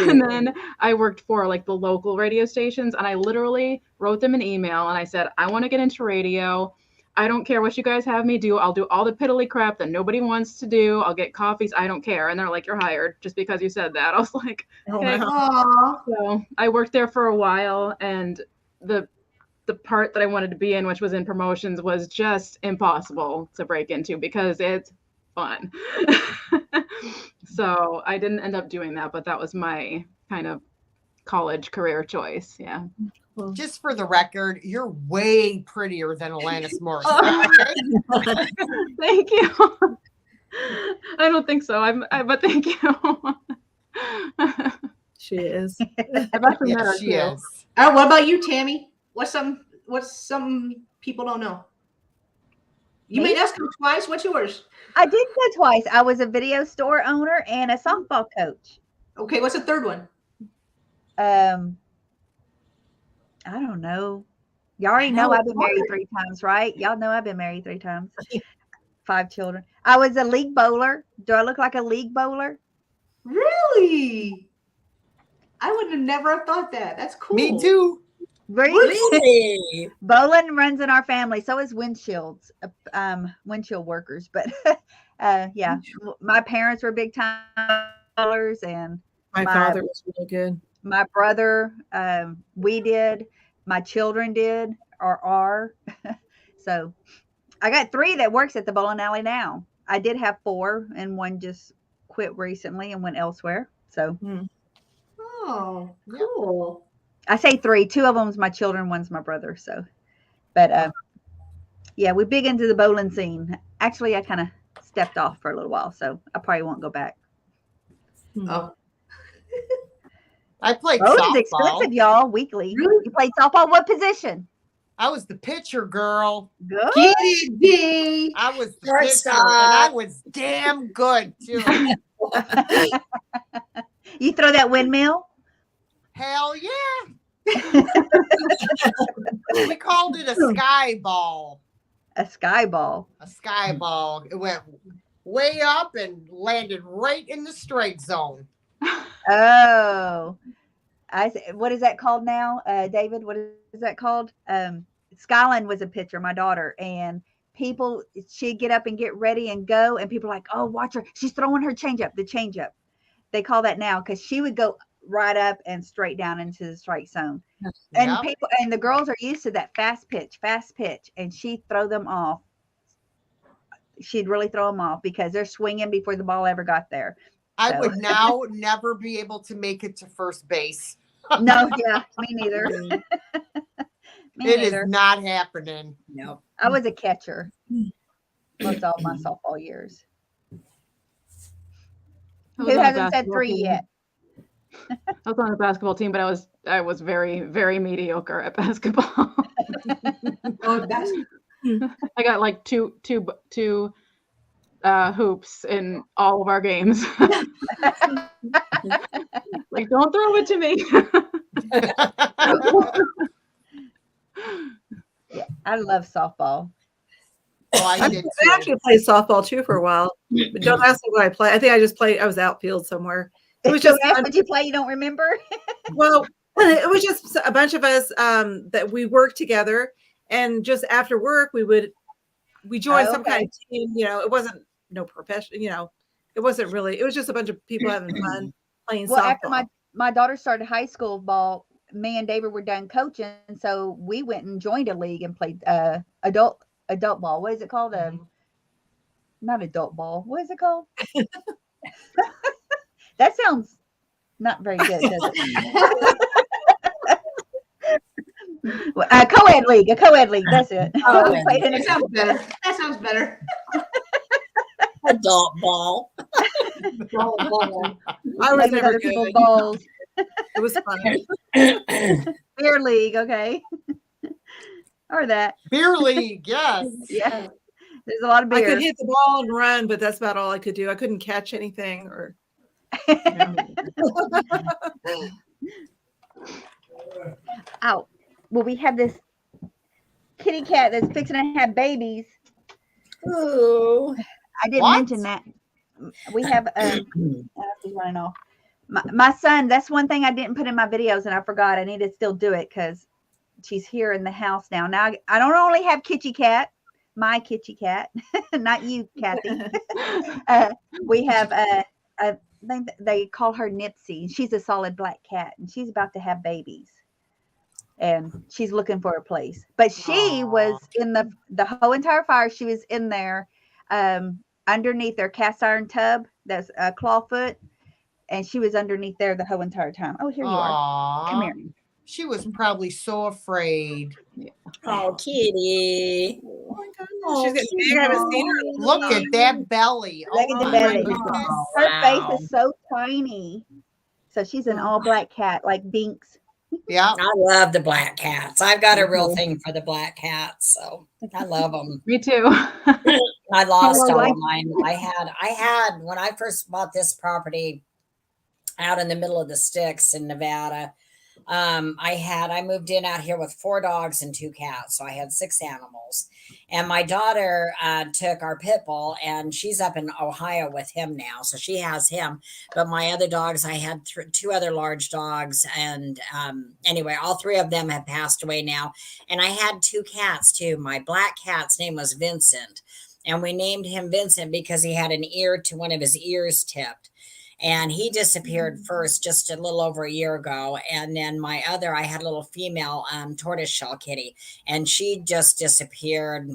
And then I worked for the local radio stations, and I literally wrote them an email and I said, I want to get into radio. I don't care what you guys have me do. I'll do all the piddly crap that nobody wants to do. I'll get coffees. I don't care. And they're like, you're hired just because you said that. I was like, okay. So I worked there for a while, and the part that I wanted to be in, which was in promotions, was just impossible to break into because it's fun. So I didn't end up doing that, but that was my kind of college career choice. Yeah. Just for the record, you're way prettier than Alanis Morissette. Oh. Okay? Thank you. I don't think so. But thank you. She is. I've actually met Yeah, her she too. is. What about you, Tammy? What's some people don't know? You Me? made us come twice. What's yours? I did go twice. I was a video store owner and a softball coach. Okay, what's the third one? I don't know. Y'all already know I've been married 3 times, right? Y'all know I've been married 3 times. 5 children. I was a league bowler. Do I look like a league bowler? Really? I would have never thought that. That's cool. Me too. Really? Bowling runs in our family. So is windshield workers. But yeah, my parents were big time bowlers, and My father was really good. my brother, we did, my children did or are. So I got 3 that works at the bowling alley now. I did have 4, and one just quit recently and went elsewhere. So Oh, cool. I say 3. 2 of them's my children, one's my brother. So, but yeah, we're big into the bowling scene. Actually, I kind of stepped off for a little while, so I probably won't go back. Oh, I played Bowling's softball. expensive, y'all. Weekly. Really? You played softball? What position? I was the pitcher, girl. Good. get it, D. I was the Shortstop. pitcher, and I was damn good too. You throw that windmill? Hell yeah! We called it a sky ball. A sky ball. A sky ball. It went way up and landed right in the strike zone. Oh, what is that called now, David? What is that called? Skyline was a pitcher, my daughter, and she'd get up and get ready and go, and people are like, oh, watch her, she's throwing her changeup. The changeup, they call that now, because she would go right up and straight down into the strike zone. And Yep. people and the girls are used to that fast pitch, and she'd throw them off. She'd really throw them off because they're swinging before the ball ever got there. I So. would now never be able to make it to first base. No, yeah, me neither. Me It neither. is not happening. Nope. I was a catcher most all my softball years. I Who was on a hasn't said basketball 3 team. yet? I was on a basketball team, but I was very, very mediocre at basketball. Oh, that's I got like two hoops in all of our games. Like, don't throw it to me. Yeah, I love softball. Oh, I I did actually too. played softball too for a while. But don't ask me what I played. I think I just played. I was outfield somewhere. It was just Did you play? You don't remember? well, it was just a bunch of us that we worked together, and just after work we joined some kind of team. You know, it wasn't no profession. You know, it wasn't really. It was just a bunch of people having fun playing Well, softball. after my daughter started high school ball, me and David were done coaching, so we went and joined a league and played adult ball. What is it called? Not adult ball. What is it called? That sounds not very good, does it? A co-ed league. That's it. Oh, We played in a that sounds better. That sounds better. Adult ball. I was played with never other good. people's balls. It was fun. Beer league, okay. Or that. Beer league, yes. Yeah. There's a lot of I beer. could hit the ball and run, but that's about all I could do. I couldn't catch anything or. Out. Well, we have this kitty cat that's fixing to have babies. Ooh. I didn't What? mention that. We have she's running off. My son, that's one thing I didn't put in my videos and I forgot. I need to still do it because she's here in the house now. Now I don't only have Kitty Cat, my Kitty Cat, not you, Kathy. We have I think they call her Nipsey. She's a solid black cat and she's about to have babies. And she's looking for a place. But she was in the whole entire fire. She was in there. I underneath their cast iron tub. That's a clawfoot. And she was underneath there the whole entire time. Oh, here you are. Come Aw. here. She was probably so afraid. Oh, kitty. Oh my goodness, she's getting big. I haven't seen her. Look at that belly. Look Oh at the my belly. goodness. Her Wow. face is so tiny. So she's an all black cat, like Binks. Yeah. I love the black cats. I've got a real thing for the black cats, so I love them. Me too. I lost Oh, all I- of mine. I had when I first bought this property out in the middle of the sticks in Nevada. I moved in out here with 4 dogs and 2 cats, so I had 6 animals. And my daughter took our pit bull, and she's up in Ohio with him now, so she has him. But my other dogs, I had 2 other large dogs, and anyway, all 3 of them have passed away now. And I had 2 cats too. My black cat's name was Vincent, and we named him Vincent because he had an ear to one of his ears tipped. And he disappeared first just a little over a year ago. And then I had a little female tortoiseshell kitty, and she just disappeared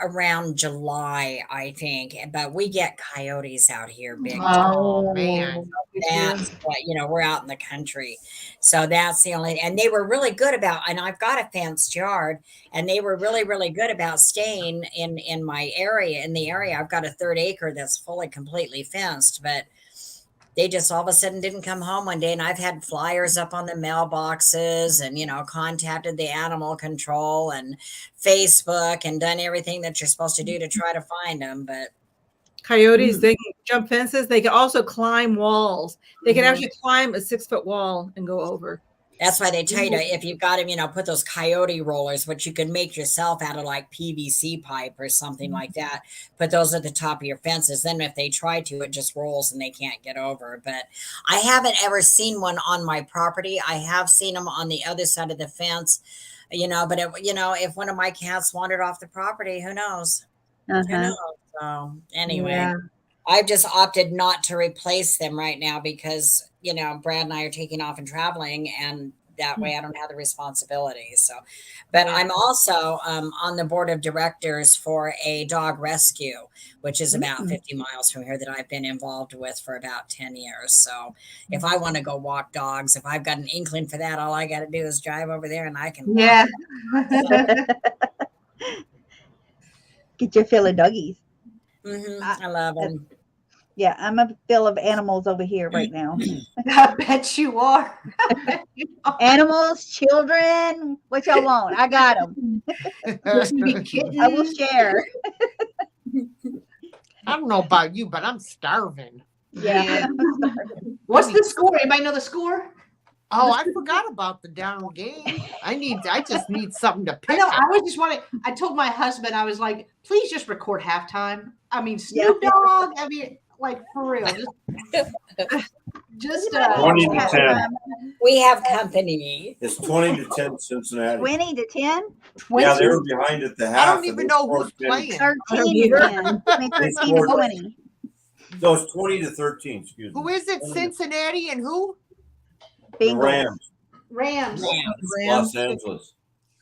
around July, I think. But we get coyotes out here big. Oh man. That's what, we're out in the country. So that's the only, and they were really good about, and I've got a fenced yard, and they were really, really good about staying in my area, in the area. I've got a 1/3 acre that's fully, completely fenced, but they just all of a sudden didn't come home one day. And I've had flyers up on the mailboxes and, contacted the animal control and Facebook and done everything that you're supposed to do to try to find them. But Coyotes, they can jump fences. They can also climb walls. They can actually climb a 6-foot wall and go over. that's why they tell you to, if you've got them, put those coyote rollers, which you can make yourself out of like PVC pipe or something like that. Put those at the top of your fences. Then if they try to, it just rolls and they can't get over. But I haven't ever seen one on my property. I have seen them on the other side of the fence, but if one of my cats wandered off the property, who knows? Who knows? So anyway, Yeah. I've just opted not to replace them right now because, Brad and I are taking off and traveling, and that way I don't have the responsibility. So, but I'm also on the board of directors for a dog rescue, which is about 50 miles from here, that I've been involved with for about 10 years. So if I want to go walk dogs, if I've got an inkling for that, all I got to do is drive over there and I can walk. Yeah. Get your fill of doggies. I love them. Yeah, I'm a fill of animals over here right now. I bet you are. Animals, children, what y'all want? I got them. I will share. I don't know about you, but I'm starving. Yeah. What's the score? Anybody know the score? Oh, I forgot about the down game. I just need something to pick I know. up. I was just wanting. I told my husband, I was like, please just record halftime. I mean, Snoop Dogg. I mean, like for real. Just 20 to 10. We have company. It's 20 to 10 Cincinnati. 20 to 10? Yeah, they were behind at the half. I don't even know who's playing. 13 to 10. I mean, 13 to 20. So it's 20 to 13, excuse me. Who is it? Cincinnati and who? The Bengals. Rams, Rams. Los Angeles.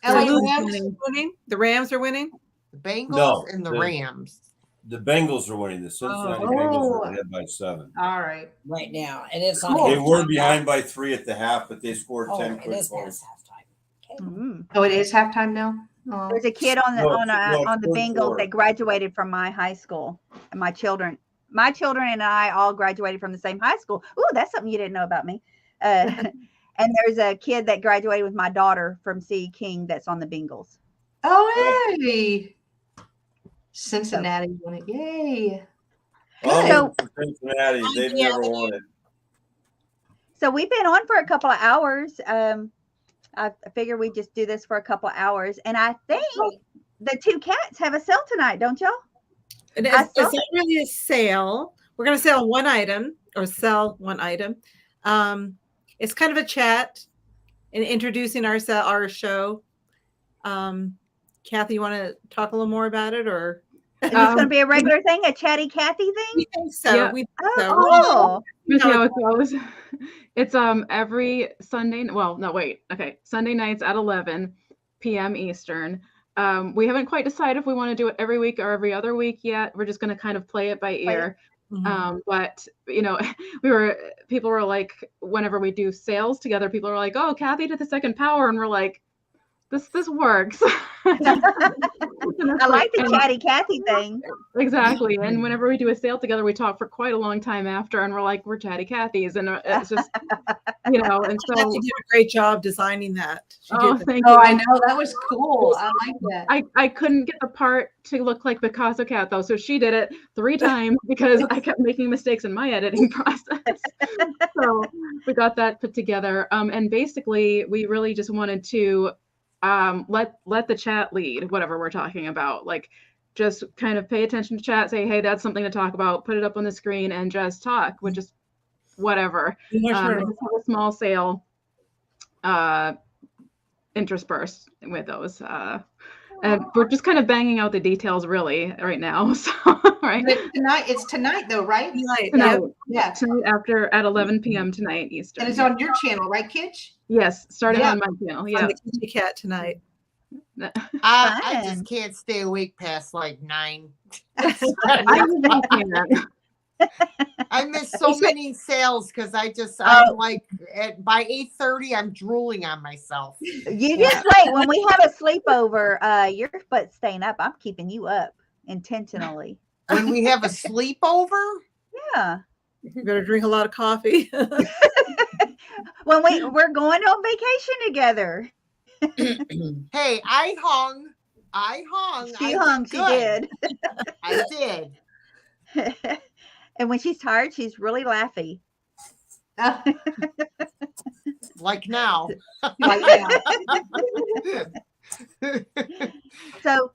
LA Who's Rams. winning? The Rams are winning. The Bengals No, and the the- Rams. The Bengals are winning. The Cincinnati Oh. Bengals are ahead by 7. All right. Right now, and it's on. They were behind by 3 at the half, but they scored 10 it quick is goals. past halftime. Okay. Mm. Oh, it is halftime now. Oh. There's a kid on the No, on it's the fourth Bengals quarter. that graduated from my high school. And my children and I all graduated from the same high school. Ooh, that's something you didn't know about me. And there's a kid that graduated with my daughter from C. King that's on the Bengals. Oh, hey. Cincinnati won it. Yay. Oh, for Cincinnati, they've Yeah. never won it. So we've been on for a couple of hours. I figure we just do this for a couple of hours. And I think the 2 cats have a sale tonight, don't y'all? And I it's saw not really a sale. We're going to sell one item or sell one item. It's kind of a chat and introducing our show. Kathy, you want to talk a little more about it, or? Is this going to be a regular thing, a chatty Cathy thing? We think so. Yeah. We think so. Oh, We'll see how it goes. It's every Sunday. Well, no, wait. Okay, Sunday nights at 11 p.m. Eastern. We haven't quite decided if we want to do it every week or every other week yet. We're just going to kind of play it by ear. But people were like, whenever we do sales together, people are like, oh, Kathy did the second power, and we're like, this works. I like the chatty Kathy thing. Exactly. And whenever we do a sale together, we talk for quite a long time after, and we're like, we're chatty Kathys, and it's just, and so Kathy did a great job designing that. Thank Oh, you. I know, that was cool. I like that. I couldn't get the part to look like Picasso Cat though, so she did it 3 times because I kept making mistakes in my editing process. So we got that put together, and basically we really just wanted to let the chat lead whatever we're talking about. Like, just kind of pay attention to chat, say, hey, that's something to talk about, put it up on the screen, and just talk with just whatever. Just have a small sale interspersed with those. And we're just kind of banging out the details really right now. So right. It's tonight though, right? Tonight, Yeah. Tonight at 11 p.m. tonight Eastern. And it's on your channel, right, Kitch? Yes, starting on my channel. Yeah. On the Kitty Cat tonight. I just can't stay awake past like 9. I miss so many sales because I'm like by 8:30 I'm drooling on myself. You just wait. When we have a sleepover, your butt's staying up. I'm keeping you up intentionally. When we have a sleepover? Yeah. You better drink a lot of coffee. When we're going on vacation together. Hey, I hung. She hung. She did. I did. And when she's tired, she's really laughy. Like now. So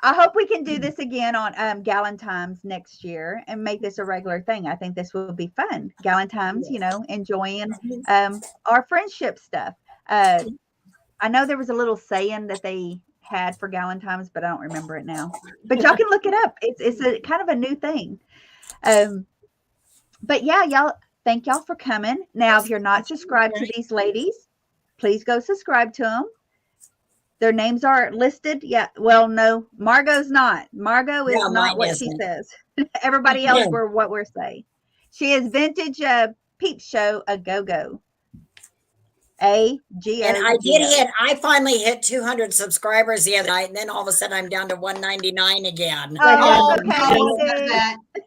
I hope we can do this again on Galentine's next year and make this a regular thing. I think this will be fun. Galentine's, enjoying our friendship stuff. I know there was a little saying that they had for Galentine's, but I don't remember it now. But y'all can look it up. It's a kind of a new thing. But yeah, y'all, thank y'all for coming. Now, if you're not subscribed to these ladies, please go subscribe to them. Their names are listed. Yeah. Well, no, Margot's not. Margot is not what she says. Everybody else were what we're saying. She is Vintage Peep Show a go-go. AGO. And I finally hit 200 subscribers the other night, and then all of a sudden I'm down to 199 again. Oh, okay.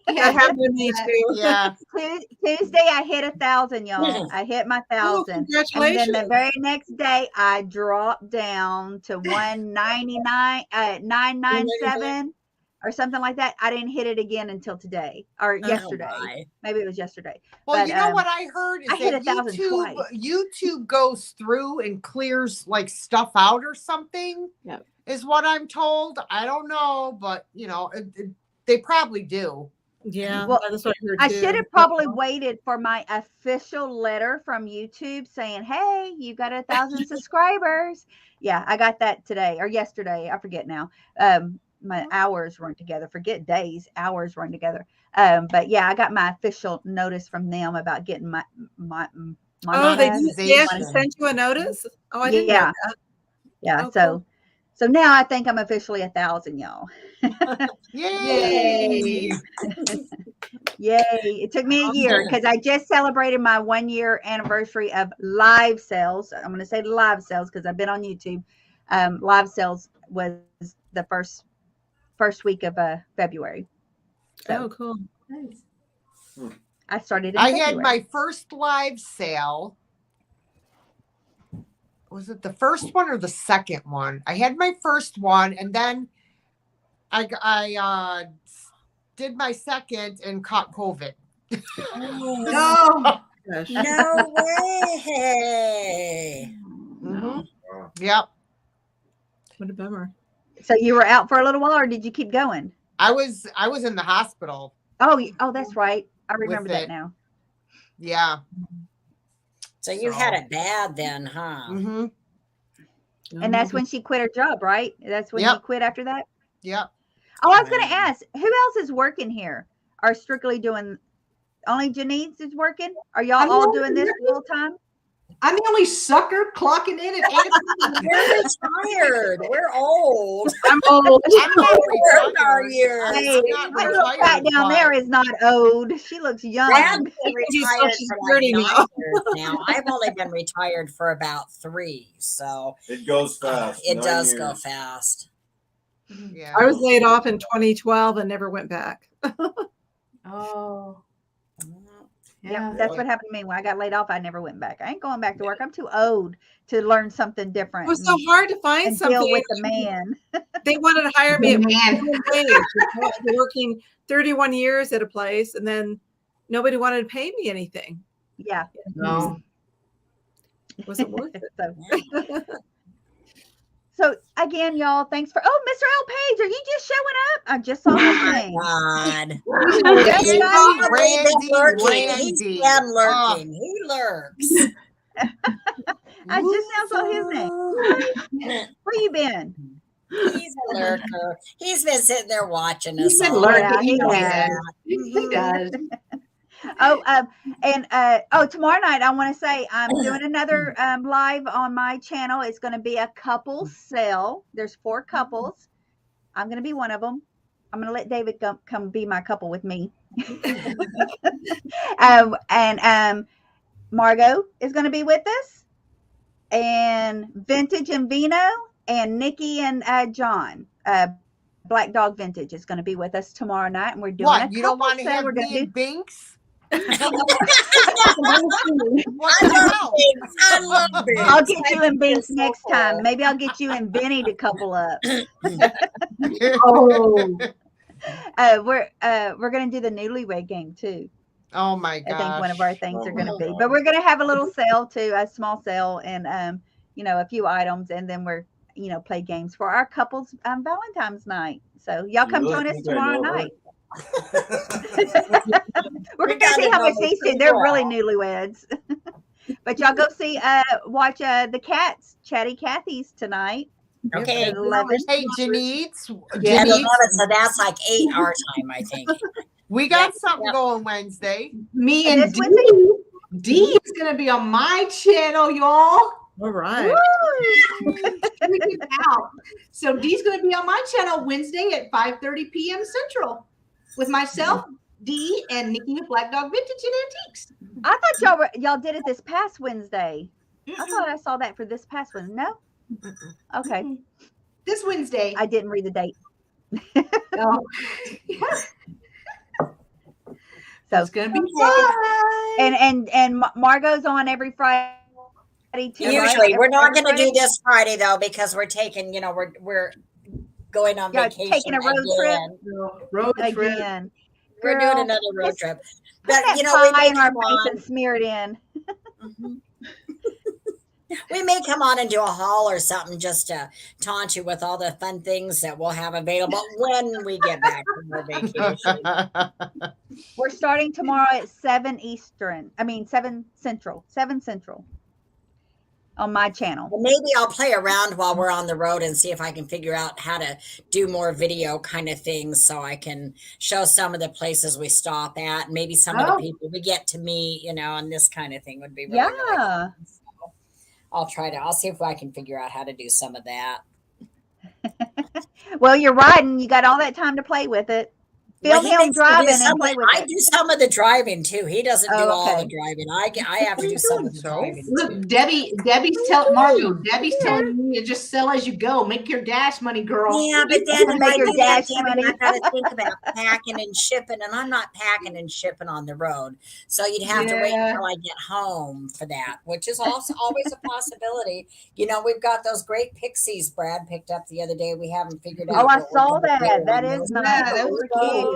That happened to me too. Yeah. Tuesday I hit 1,000, y'all. I hit my 1,000. Congratulations. And then the very next day I dropped down to 199, 997 or something like that. I didn't hit it again until today or yesterday. Maybe it was yesterday. Well, but, you know what I heard is I hit that 1,000 twice. YouTube goes through and clears like stuff out or something. Yep. Is what I'm told. I don't know, but they probably do. Yeah, well, that's what I heard. I should have probably waited for my official letter from YouTube saying, "Hey, you got 1,000 subscribers." Yeah, I got that today or yesterday. I forget now. My hours run together. Forget days, hours run together. But yeah, I got my official notice from them about getting my they sent you a notice? Oh, I didn't know that. Yeah. Oh, so now I think I'm officially 1,000, y'all. Yay! Yay. It took me a year because I just celebrated my 1-year anniversary of live sales. I'm going to say live sales because I've been on YouTube. Live sales was the first week of February. So cool. Nice. I started in I February. had my first live sale. Was it the first one or the second one? I had my first one, and then I did my second and caught COVID. Oh, Gosh. No way. Mm-hmm. Yep. What a bummer. So you were out for a little while, or did you keep going? I was in the hospital. Oh, that's right. I remember that it. now. Yeah. So you had it bad then, huh? Mm-hmm. And that's when she quit her job, right? That's when you quit after that? Yep. Oh, I was going to ask, who else is working here? Are strictly doing, only Janice is working? Are y'all all doing this full time? I'm the only sucker clocking in at 8 o'clock. We're retired. We're old. I'm old. I'm not Where are retired. you? Hey, not that little cat retired, down there but- is not old. She looks young. Dad's been She's retired Social for like Security 9 now. years now. I've only been retired for about 3, so It goes fast. it 9 does go years. fast. Yeah. I was laid off in 2012 and never went back. Oh, Yep, yeah. that's what happened to me. When I got laid off, I never went back. I ain't going back to work. I'm too old to learn something It different was so hard to find and something. deal with the man. They wanted to hire me at Man. minimum wage. After working 31 years at a place, and then nobody wanted to pay me anything. Yeah. No. It wasn't worth it. So again, y'all, thanks for. Oh, Mr. L. Page, are you just showing up? I just saw his name. God. Yes, He's guys. already been lurking. Randy. He's been lurking. He lurks. I just now saw his name. Where you been? He's a lurker. He's been sitting there watching us. He's been all. lurking. Yeah, he You know has. that. He does. Tomorrow night I want to say I'm doing another live on my channel. It's going to be a couple sale. There's 4 couples. I'm going to be one of them. I'm going to let David come be my couple with me. Margot is going to be with us, and Vintage and Vino, and Nikki and John. Black Dog Vintage is going to be with us tomorrow night, and we're doing What? a You don't couple want to sale. have We're going me to and do. Binks? What I the love hell? Binks. I love Binks. I'll get you and Binks so next cool. time. Maybe I'll get you and Benny to couple up. Oh. We're gonna do the newlywed game too. Oh my I gosh. think one of our things Oh are gonna my be. God. But we're gonna have a little sale too, a small sale, and a few items, and then we're play games for our couples Valentine's night. So y'all You come really join us think I tomorrow know her? night. We're We gonna see gotta how know much the these two. people. They're really newlyweds. But y'all go watch the cats, Chatty Cathy's tonight. Okay. At 11. Hey, Janice. Yeah, At 11, Janice, so that's like 8 our time, I think. we got Yeah, something yeah. going Wednesday. Me And and this D is going to be on my channel, y'all. All right. Check it out. So Dee's going to be on my channel Wednesday at 5:30 p.m. Central with myself, Dee, and Nikki with Black Dog Vintage and Antiques. I thought y'all did it this past Wednesday. I thought I saw that for this past one. No? Okay. This Wednesday. I didn't read the date. Oh. Yeah. So It's going to be fun. and Margot's on every Friday too. Usually, right? we're not Every going to do Friday? this Friday though because we're taking, we're going on Yeah, vacation. taking a road trip? again. Road trip. Again. We're Girl, doing another road just trip. Put But that we pie may in our come face on. and smear it in. Mhm. We may come on and do a haul or something just to taunt you with all the fun things that we'll have available when we get back from our vacation. We're starting tomorrow at 7 Eastern. I mean 7 Central. 7 Central. On my channel. Well, maybe I'll play around while we're on the road and see if I can figure out how to do more video kind of things so I can show some of the places we stop at, maybe some of the people we get to meet, and this kind of thing would be really, really fun. So I'll see if I can figure out how to do some of that. Well, you're riding. You got all that time to play with it. Film Well, he him makes me do driving some and play of- with I it. do some of the driving too. He doesn't do Oh, all the okay. driving. I have to do some of the driving too. Look, Debbie's telling Margot, Debbie's telling me to just sell as you go. Make your dash money, girl. Yeah, but then if Make I your do that, dash Debbie, money. I got to think about packing and shipping, and I'm not packing and shipping on the road. So you'd have to wait Yeah. until I get home for that, which is also always a possibility. We've got those great pixies Brad picked up the other day. We haven't figured out. Oh, I what we're saw gonna do that. on That is those. nice. Yeah, that was cute.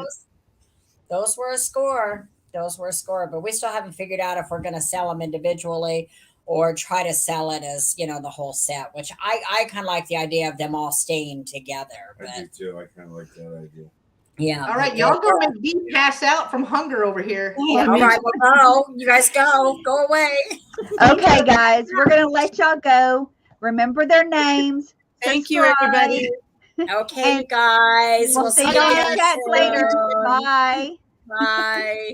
Those were a score. But we still haven't figured out if we're going to sell them individually or try to sell it as, the whole set, which I kind of like the idea of them all staying together. I do But too. I kind of like that idea. yeah. All right, y'all go make Dee pass out from hunger over here. Yeah, all right, well, go. You guys go. Go away. Okay, guys, we're gonna let y'all go. Remember their names. Thank you, subscribe, everybody. Okay, And you guys. We'll see see y'all in you the chat soon. later. Bye. Bye.